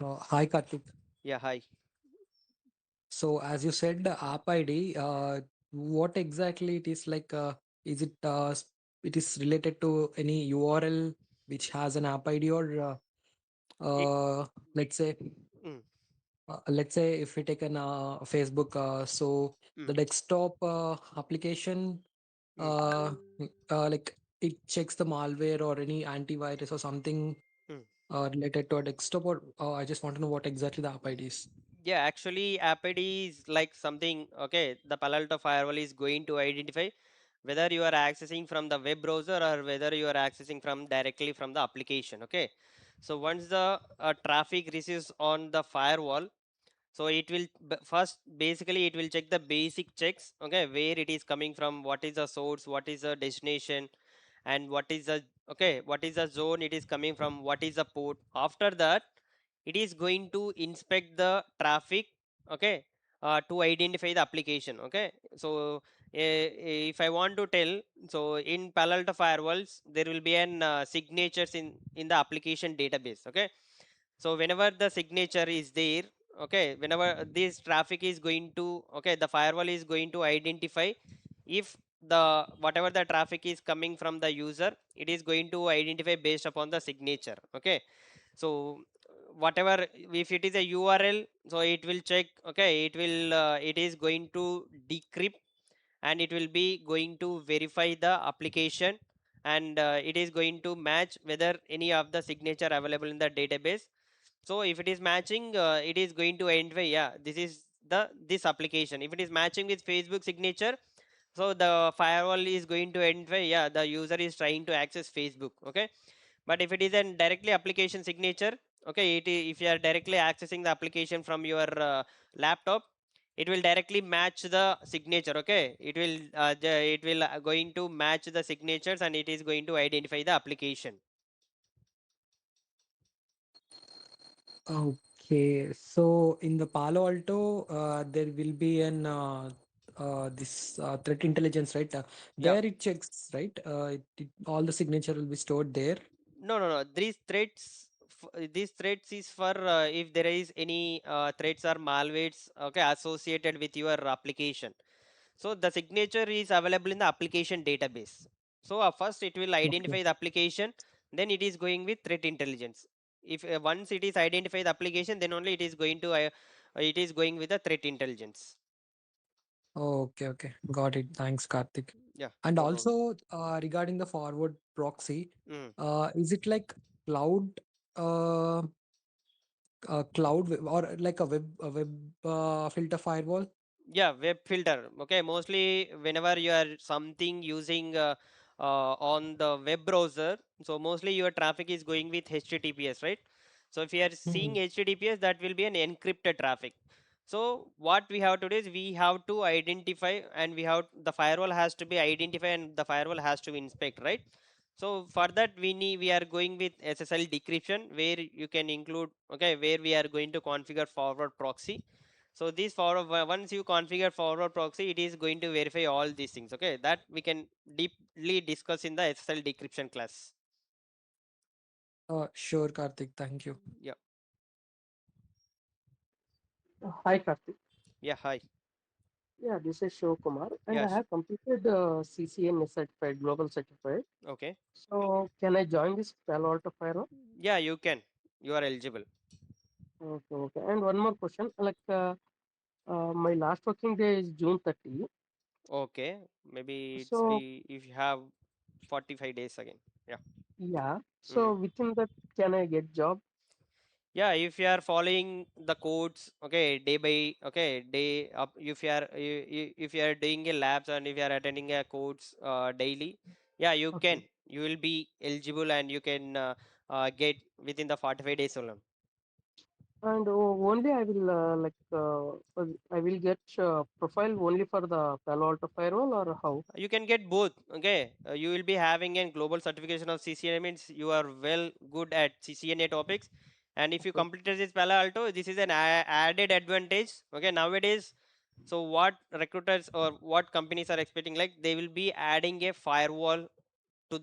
Hi, Karthik. yeah, hi. So as you said, the app ID, what exactly it is like? Is it it is related to any URL which has an app ID, or It, let's say mm, if we take an Facebook, so mm, the desktop application, mm, like it checks the malware or any antivirus or something mm. related to a desktop, or I just want to know what exactly the app ID is. Yeah, actually, app ID is like something. Okay, the Palo Alto firewall is going to identify whether you are accessing from the web browser or whether you are accessing from directly from the application. Okay, so once the traffic receives on the firewall, so it will first basically it will check the basic checks, okay, where it is coming from, what is the source, what is the destination, and what is the, okay, what is the zone it is coming from, what is the port. After that, it is going to inspect the traffic, okay, to identify the application. Okay, so if I want to tell, so in Palo Alto firewalls there will be an signatures in the application database. Okay, so whenever the signature is there, okay, whenever this traffic is going to, okay, the firewall is going to identify if the whatever the traffic is coming from the user, it is going to identify based upon the signature. Okay, so whatever, if it is a URL, so it will check, okay, it will it is going to decrypt, and it will be going to verify the application, and it is going to match whether any of the signature available in the database. So if it is matching, it is going to identify, yeah, this is the this application. If it is matching with Facebook signature, so the firewall is going to identify, yeah, the user is trying to access Facebook. Okay, but if it is a directly application signature, okay, if you are directly accessing the application from your laptop, it will directly match the signature. Okay, it will going to match the signatures, and it is going to identify the application. Okay, so in the Palo Alto, there will be an this threat intelligence, right? Yeah. There it checks, right? All the signature will be stored there. No, no, no. These threats is for if there is any threats or malwares, okay, associated with your application. So the signature is available in the application database. So first it will Okay. identify the application, then it is going with threat intelligence. If once it is identify the application, then only it is going with the threat intelligence. Okay, okay, got it. Thanks, Karthik. Yeah, And no problem. also regarding the forward proxy, Mm. is it like cloud, uh, or like a web filter firewall? Yeah, web filter. Okay, mostly whenever you are something using on the web browser, so mostly your traffic is going with HTTPS, right? So if you are seeing Mhm. HTTPS, that will be an encrypted traffic. So what we have to do is we have to identify, and we have the firewall has to be identified, and the firewall has to inspect, right? So for that we are going with SSL decryption, where you can include, okay, where we are going to configure forward proxy. So this once you configure forward proxy, it is going to verify all these things. Okay, that we can deeply discuss in the SSL decryption class. Sure, Karthik. Thank you. Yeah, Hi, Karthik. yeah, hi, Yeah, this is Shiv Kumar, and I yes, have completed CCNA certified, global certified. okay, So, can I join this Palo Alto Firewall? yeah, you can, you are eligible. Okay, okay. And one more question, like, My last working day is June 30. Okay, maybe it's So be if you have 45 days again. Yeah. yeah, Hmm. so within that, can I get job? Yeah, if you are following the codes, okay, day by day up. If you are if you are doing a labs and if you are attending a codes daily, yeah, you Okay. can. You will be eligible and you can get within the 45 days only. And only I will I will get profile only for the Palo Alto firewall or how? You can get both. Okay, you will be having a global certification of CCNA, means you are well good at CCNA topics, and if you Okay. completed this Palo Alto, this is an added advantage. Okay, nowadays, so what recruiters or what companies are expecting, like they will be adding a firewall to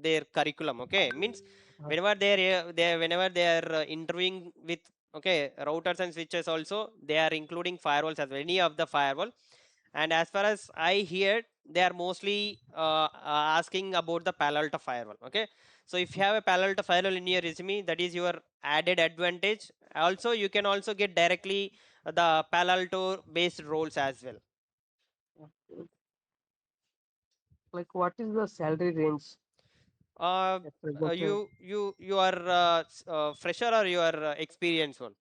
their curriculum. Okay, means Uh, whenever they are interviewing with, okay, routers and switches also, they are including firewalls as well, any of the firewall. And as far as I hear, they are mostly asking about the Palo Alto firewall. Okay, so if you have a Palo Alto firewall in your resume, that is your added advantage. Also, you can also get directly the Palo Alto based roles as well. okay. Like what is the salary range uh, at present? you are fresher or you are experienced one?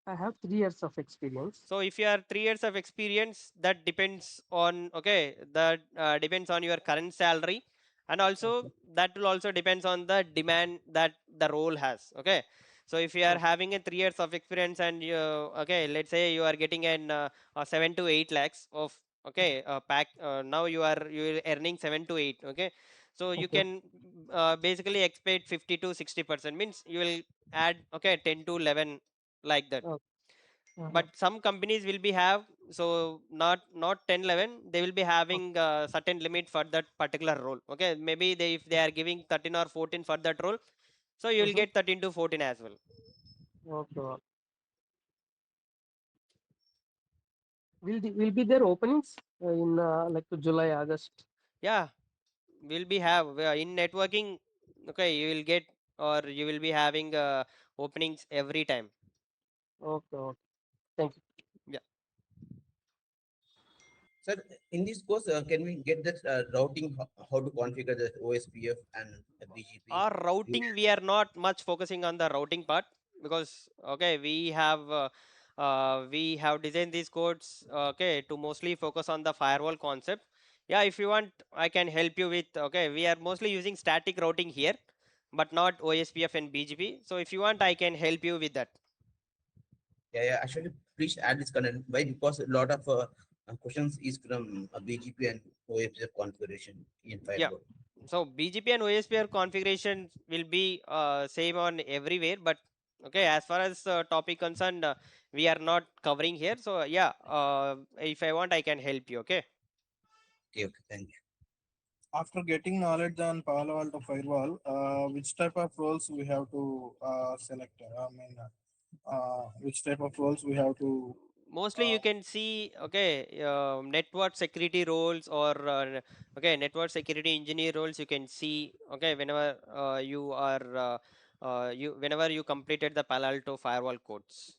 I have 3 years of experience. So if you are 3 years of experience, that depends on, okay, that depends on your current salary, and also Okay. that will also depends on the demand that the role has. Okay, so if you are Okay. having a 3 years of experience and you, okay, let's say you are getting an 7 to 8 lakhs of, okay, pack, now you are earning 7 to 8. Okay, so you Okay. can basically expect 50 to 60%, means you will add, okay, 10 to 11, like that. Okay. Uh-huh. But some companies will be have, so not 10 11, they will be having certain limit for that particular role. Okay, maybe if they are giving 13 or 14 for that role, so you will Mm-hmm. get 13 to 14 as well. Okay. Will be there openings in like July, August? Yeah, will be have in networking. Okay, you will get, or you will be having openings every time. Okay. Okay. Thank you. Yeah. Sir, in this course, can we get that routing, how to configure the OSPF and the BGP? Our routing, we are not much focusing on the routing part, because, okay, we have designed these codes, okay, to mostly focus on the firewall concept. Yeah, if you want, I can help you with, okay, we are mostly using static routing here, but not OSPF and BGP. So if you want, I can help you with that. Yeah, yeah. Actually, please add this content. Why? Because a lot of questions is from BGP and OSPF configuration in Yeah, firewall. so BGP and OSPF configuration will be same on everywhere, but, okay, as far as topic concerned, we are not covering here. So yeah, if I want, I can help you. Okay. Okay, okay. Thank you. After getting knowledge on Palo Alto firewall, which type of roles we have to select? I mean, which type of roles we have to. Mostly Uh, you can see, okay, network security roles, or okay, network security engineer roles, you can see, okay, whenever you are you whenever you completed the Palo Alto firewall codes.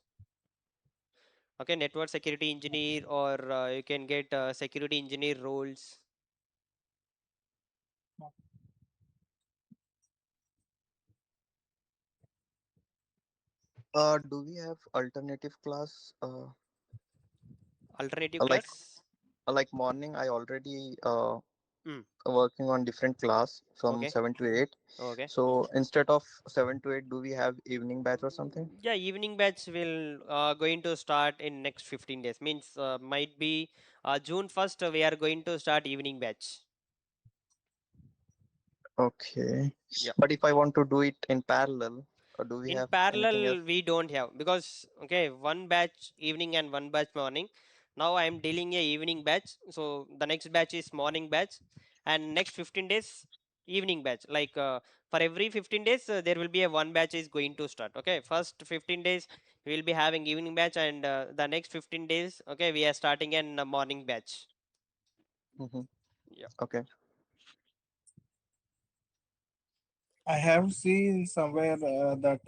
Okay, network security engineer, or you can get security engineer roles. Do we have alternative class? Alternative Like class. morning, I already Hmm. working on different class from Okay. 7 to 8. Okay. So instead of 7 to 8, do we have evening batch or something? Yeah, evening batch will going to start in next 15 days, means might be June 1st, we are going to start evening batch. Okay. Yeah. But if I want to do it in parallel, do we In have parallel, anything else? we don't have, because, okay, one batch evening and one batch morning. Now I am dealing a evening batch, so the next batch is morning batch, and next 15 days evening batch. Like for every 15 days, there will be a one batch is going to start. Okay, first 15 days we will be having evening batch, and the next 15 days, okay, we are starting an morning batch. Mm-hmm. Yeah. Okay. I have seen somewhere that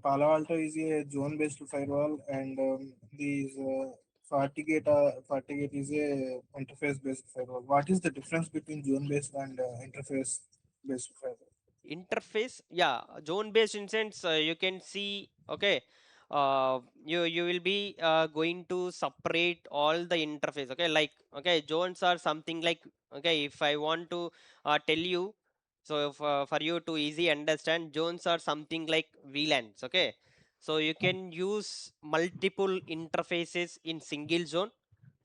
Palo Alto is a zone-based firewall, and these FortiGate is a interface based firewall. What is the difference between zone based and interface based firewall? Interface, yeah, zone based instance, you can see, okay, you will be going to separate all the interface, okay, like, okay, zones are something like, okay, if I want to tell you, so for you to easy understand, zones are something like VLANs, okay, so you can use multiple interfaces in single zone,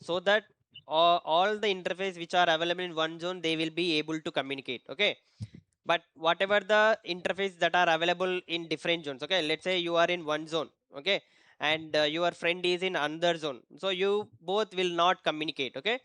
so that all the interface which are available in one zone, they will be able to communicate, okay. But whatever the interface that are available in different zones, okay, let's say you are in one zone, okay, and your friend is in another zone, so you both will not communicate, okay.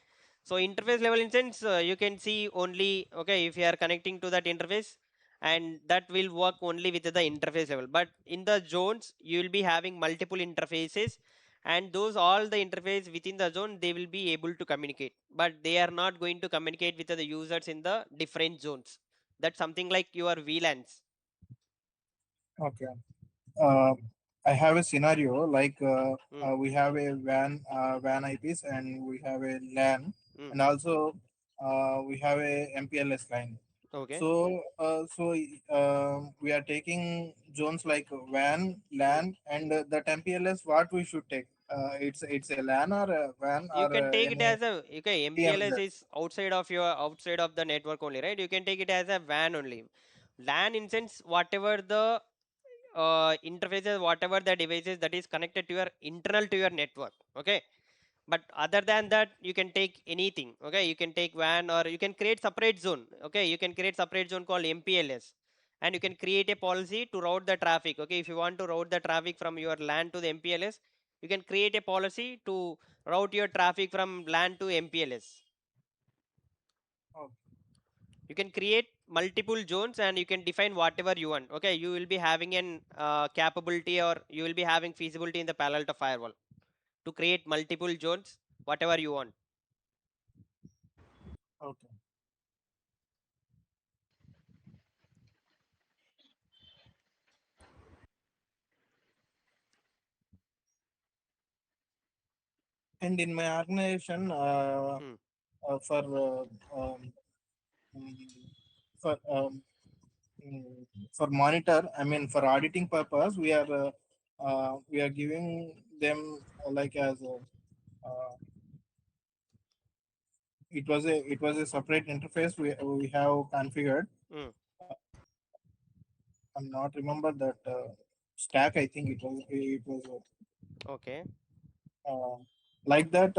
So interface level instance, you can see only, okay, if you are connecting to that interface, and that will work only with the interface level. But in the zones, you will be having multiple interfaces, and those all the interface within the zone, they will be able to communicate, but they are not going to communicate with the users in the different zones. That's something like your VLANs. Okay. Uh, I have a scenario like Mm, we have a WAN IPs and we have a LAN, mm, and also we have a MPLS line. okay. So we are taking zones like WAN, Mm. LAN, and that MPLS. What we should take? It's a LAN or a WAN You or can take it any as a, okay, MPLS TMZ. is outside of the network only, right? You can take it as a WAN only. LAN in sense, whatever the interfaces, whatever the devices that is connected to your internal to your network, okay. But other than that, you can take anything, okay. You can take WAN, or you can create separate zone, okay. You can create separate zone called MPLS, and you can create a policy to route the traffic, okay. If you want to route the traffic from your LAN to the MPLS, you can create a policy to route your traffic from LAN to MPLS. Oh, You can create multiple zones, and you can define whatever you want, okay. You will be having an capability, or you will be having feasibility in the Palo Alto firewall to create multiple zones, whatever you want. okay. And in my organization, Hmm. uh, for uh, um, mm, for mm, for monitor, I mean for auditing purpose, we are giving them like as a, uh, it was a separate interface we have configured. Hmm. I'm not remember that stack. I think it was Okay. uh, like that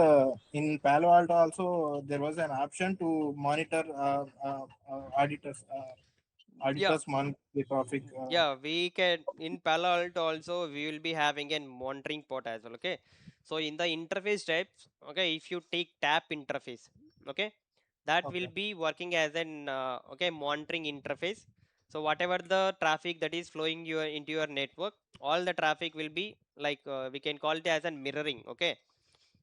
in Palo Alto also there was an option to monitor auditors Yeah. monitor the traffic. Yeah, we can in Palo Alto also, we will be having a monitoring port as well. Okay. So in the interface types, okay, if you take tap interface, okay, that will Okay. be working as an okay, monitoring interface. So whatever the traffic that is flowing your into your network, all the traffic will be like, we can call it as a mirroring. Okay,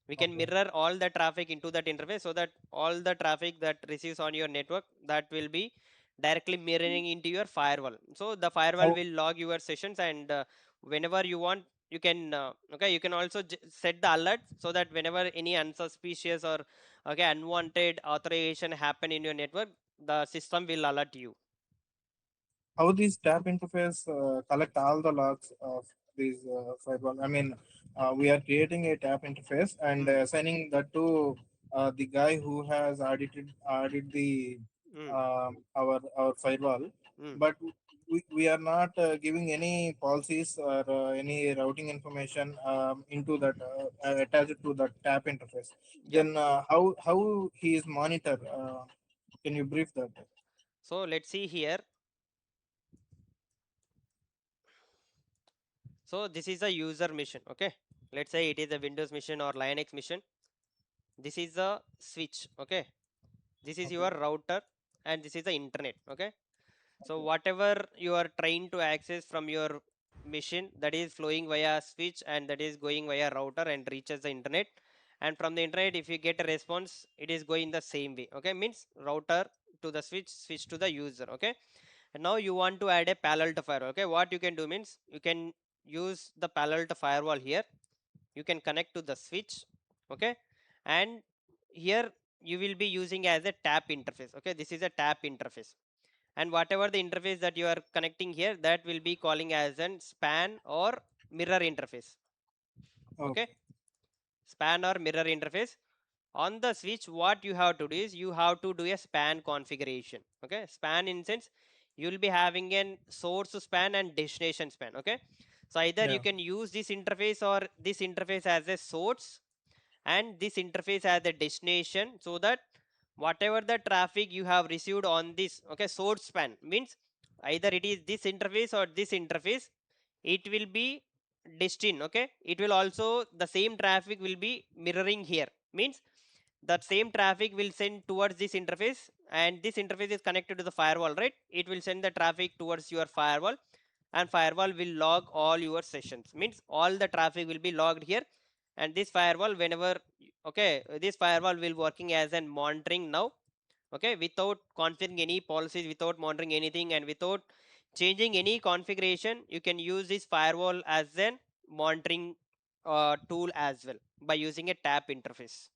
we can Okay. mirror all the traffic into that interface, so that all the traffic that receives on your network, that will be directly mirroring into your firewall. So the firewall How will log your sessions, and whenever you want, you can okay, you can also set the alert, so that whenever any unsuspicious or, okay, unwanted authorization happen in your network, the system will alert you. how this tap interface collect all the logs of these firewall? I mean, we are creating a tap interface and Mm, assigning that to the guy who has audit the mm, our firewall, mm. but we are not giving any policies or any routing information into that attached to the tap interface. Yeah. Then how he is monitor? Can you brief that? So let's see here. So this is a user mission. Okay, let's say it is a Windows mission or Linux mission. This is a switch, okay. This is Okay. your router, and this is the internet, okay. So whatever you are trying to access from your machine, that is flowing via switch, and that is going via router and reaches the internet. And from the internet, if you get a response, it is going the same way, okay. Means router to the switch, switch to the user, okay. And now you want to add a Palo Alto firewall, okay. What you can do means, you can use the Palo Alto firewall here. You can connect to the switch, Okay, and here you will be using as a tap interface. Okay, this is a tap interface, and whatever the interface that you are connecting here, that will be calling as an span or mirror interface. Okay, Okay. span or mirror interface. On the switch, what you have to do is you have to do a span configuration. Okay, span in sense you will be having an source span and destination span. Okay, so either you Yeah. can use this interface or this interface as a source and this interface as a destination, so that whatever the traffic you have received on this, okay, source span means either it is this interface or this interface, it will be destined. Okay, it will also the same traffic will be mirroring here, means that same traffic will send towards this interface, and this interface is connected to the firewall, right? It will send the traffic towards your firewall, and firewall will log all your sessions, means all the traffic will be logged here. And this firewall, whenever, okay, this firewall will working as an monitoring now. Okay, without configuring any policies, without monitoring anything, and without changing any configuration, you can use this firewall as an monitoring tool as well by using a tap interface.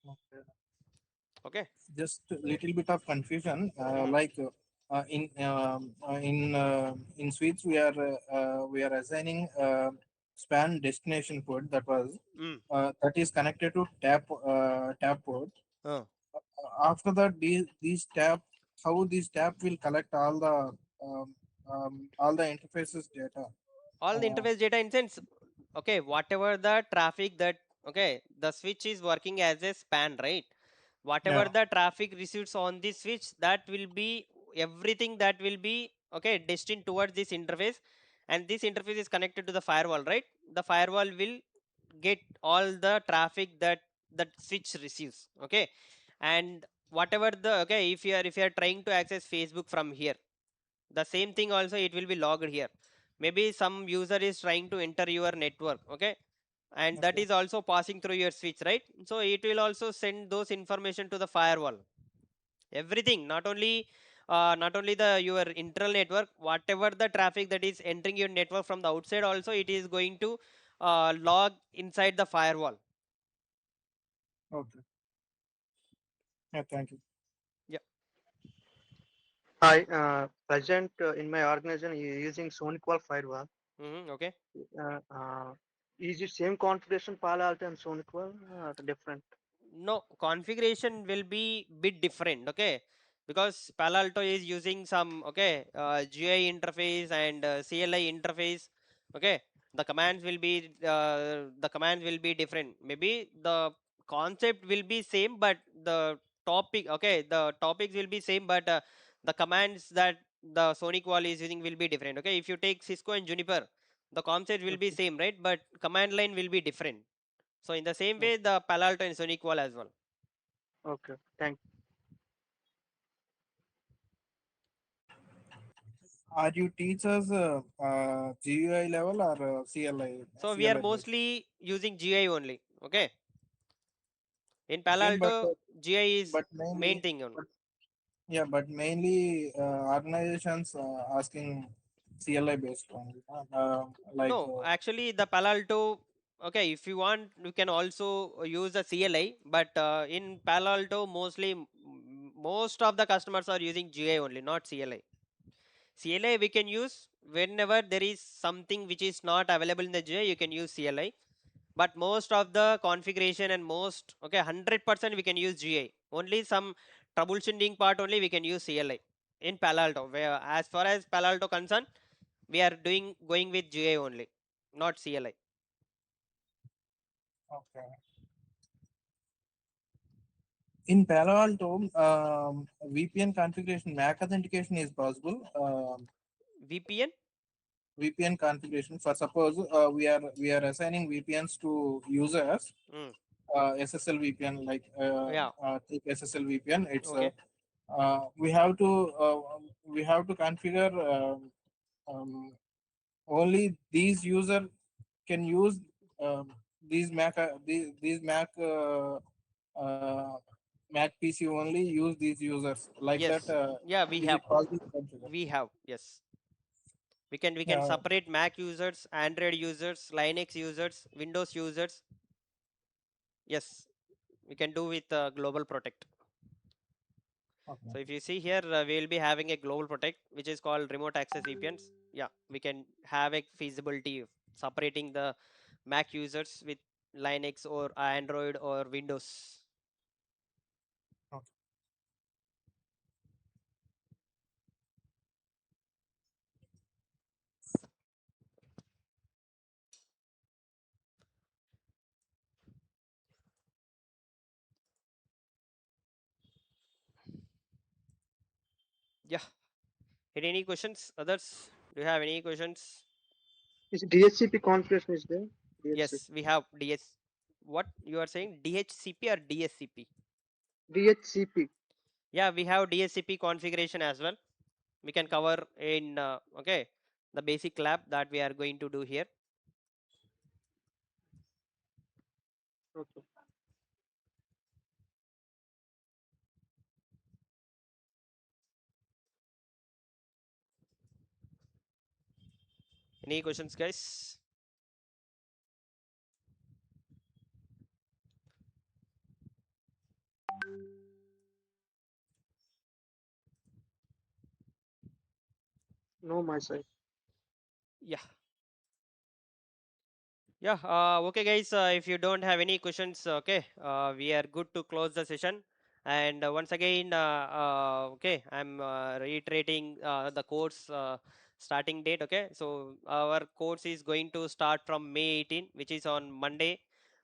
Okay. Okay. Just a little bit of confusion. Mhm. In Swedes we are assigning span destination port Mm. that is connected to tap port. Uh. After that, these tab, how this tab will collect all the interfaces data. All the Uh, interface data in sense, okay, whatever the traffic that, okay, the switch is working as a span, right? Whatever yeah. the traffic receives on this switch, that will be everything that will be, okay, destined towards this interface. And this interface is connected to the firewall, right? The firewall will get all the traffic that that switch receives. Okay, and whatever the, okay, if you are trying to access Facebook from here, the same thing also it will be logged here. Maybe some user is trying to enter your network, okay, and that Okay. is also passing through your switch, right? So it will also send those information to the firewall, everything, not only the your internal network, whatever the traffic that is entering your network from the outside also, it is going to log inside the firewall. Okay. Yeah. Thank you. Yeah. Hi, present in my organization using SonicWall firewall. Okay. Is it same configuration Palo Alto and SonicWall or different? No, configuration will be bit different. Okay, because Palo Alto is using some, okay, GI interface and CLI interface. Okay, the commands will be different. Maybe the concept will be same, but the topic, okay, the topics will be same, but the commands that the Sonic wall is using will be different. Okay, if you take Cisco and Juniper, the concept will be Okay, same, right? But command line will be different. So in the same way, okay, the Palo Alto and Sonic wall as well. okay. Thank Are you teachers GUI level or CLI? So we are CLI based? mostly using GI only. Okay. In Palo Okay, Alto, GI is but main mainly, thing only. but yeah, but mainly organizations asking CLI based only. No, actually the Palo Alto, okay, if you want, you can also use the CLI, but in Palo Alto, most of the customers are using GI only, not CLI. CLI we can use whenever there is something which is not available in the GI, you can use CLI. But most of the configuration and most, okay, 100% we can use GI. Only some troubleshooting part only we can use CLI in Palo Alto. Where as far as Palo Alto concerned, we are going with GI only, not CLI. okay. In Palo Alto, VPN configuration, MAC authentication is possible. VPN. VPN configuration. For suppose we are assigning VPNs to users. Mm, SSL VPN, like yeah. take SSL VPN. It's Okay. we have to configure only these user can use these Mac uh, Mac PC only use these users like that. Yes. Yeah. We Is have. it possible to configure? We have. Yes. We can Yeah. separate Mac users, Android users, Linux users, Windows users. Yes, we can do with global protect. Okay. So if you see here, we will be having a global protect, which is called remote access VPNs. Yeah, we can have a feasibility of separating the Mac users with Linux or Android or Windows. Okay. Yeah. Any questions? Others? Do you have any questions? Is DHCP configuration is there? DHCP. Yes, we have DS. What you are saying? DHCP or DSCP? DHCP. Yeah, we have DSCP configuration as well. We can cover in okay, the basic lab that we are going to do here. Okay. Any questions, guys? No, my side. Yeah. Yeah, okay, guys. If you don't have any questions, okay, we are good to close the session. And once again, okay, I'm reiterating the course starting date. Okay, so our course is going to start from May 18, which is on Monday,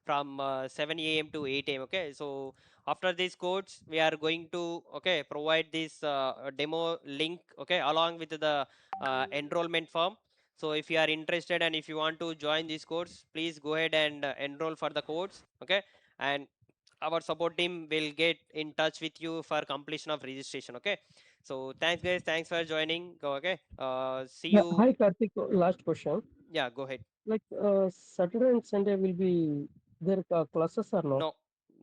from 7 a.m. to 8 a.m. Okay, so after this course, we are going to provide this demo link, okay, along with the enrollment form. So if you are interested and if you want to join this course, please go ahead and enroll for the course. Okay, and our support team will get in touch with you for completion of registration. Okay, so thanks, guys. Thanks for joining. Okay, see Yeah, you. hi Karthik, last question. Yeah, go ahead. Like Saturday and Sunday will be their classes or not? No,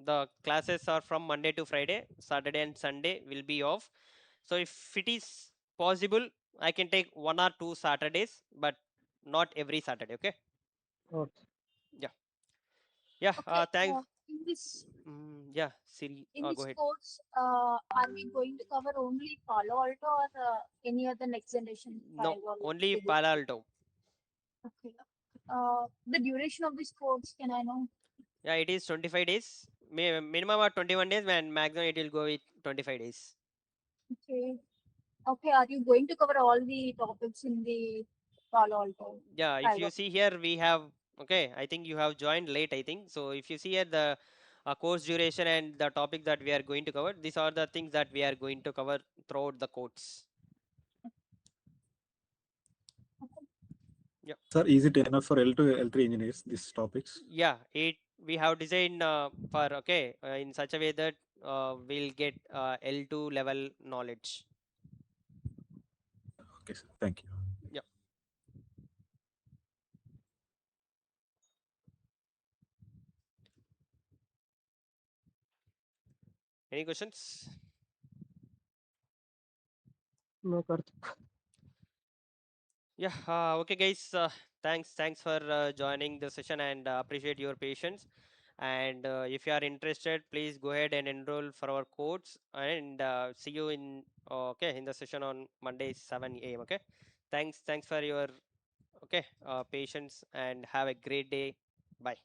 the classes are from Monday to Friday. Saturday and Sunday will be off. So if it is possible, I can take 1 or 2 Saturdays, but not every Saturday. Okay. Okay. Yeah. Yeah. Okay, Thanks. Yeah, Siri. in Go this ahead. course, are we going to cover only Palo Alto or any other next generation No, firewall? only with it? Palo Alto. Okay. The duration of this course, can I know? Yeah, it is 25 days. Minimum are 21 days, and maximum it will go with 25 days. Okay. Okay, are you going to cover all the topics in the Palo Alto? Yeah, if you see here, we have, okay, I think you have joined late, I think. So if you see here the course duration and the topic that we are going to cover, these are the things that we are going to cover throughout the course. Yeah. Sir, is it enough for L2, L3 engineers, these topics? Yeah, we have designed for, okay, in such a way that we'll get L2 level knowledge. Okay, sir. Thank you. Yeah. Any questions? No, Karthik. Yeah, okay, guys. Thanks for joining the session and appreciate your patience. And if you are interested, please go ahead and enroll for our course and see you in okay in the session on Monday 7 a.m. Okay, thanks for your patience and have a great day. Bye.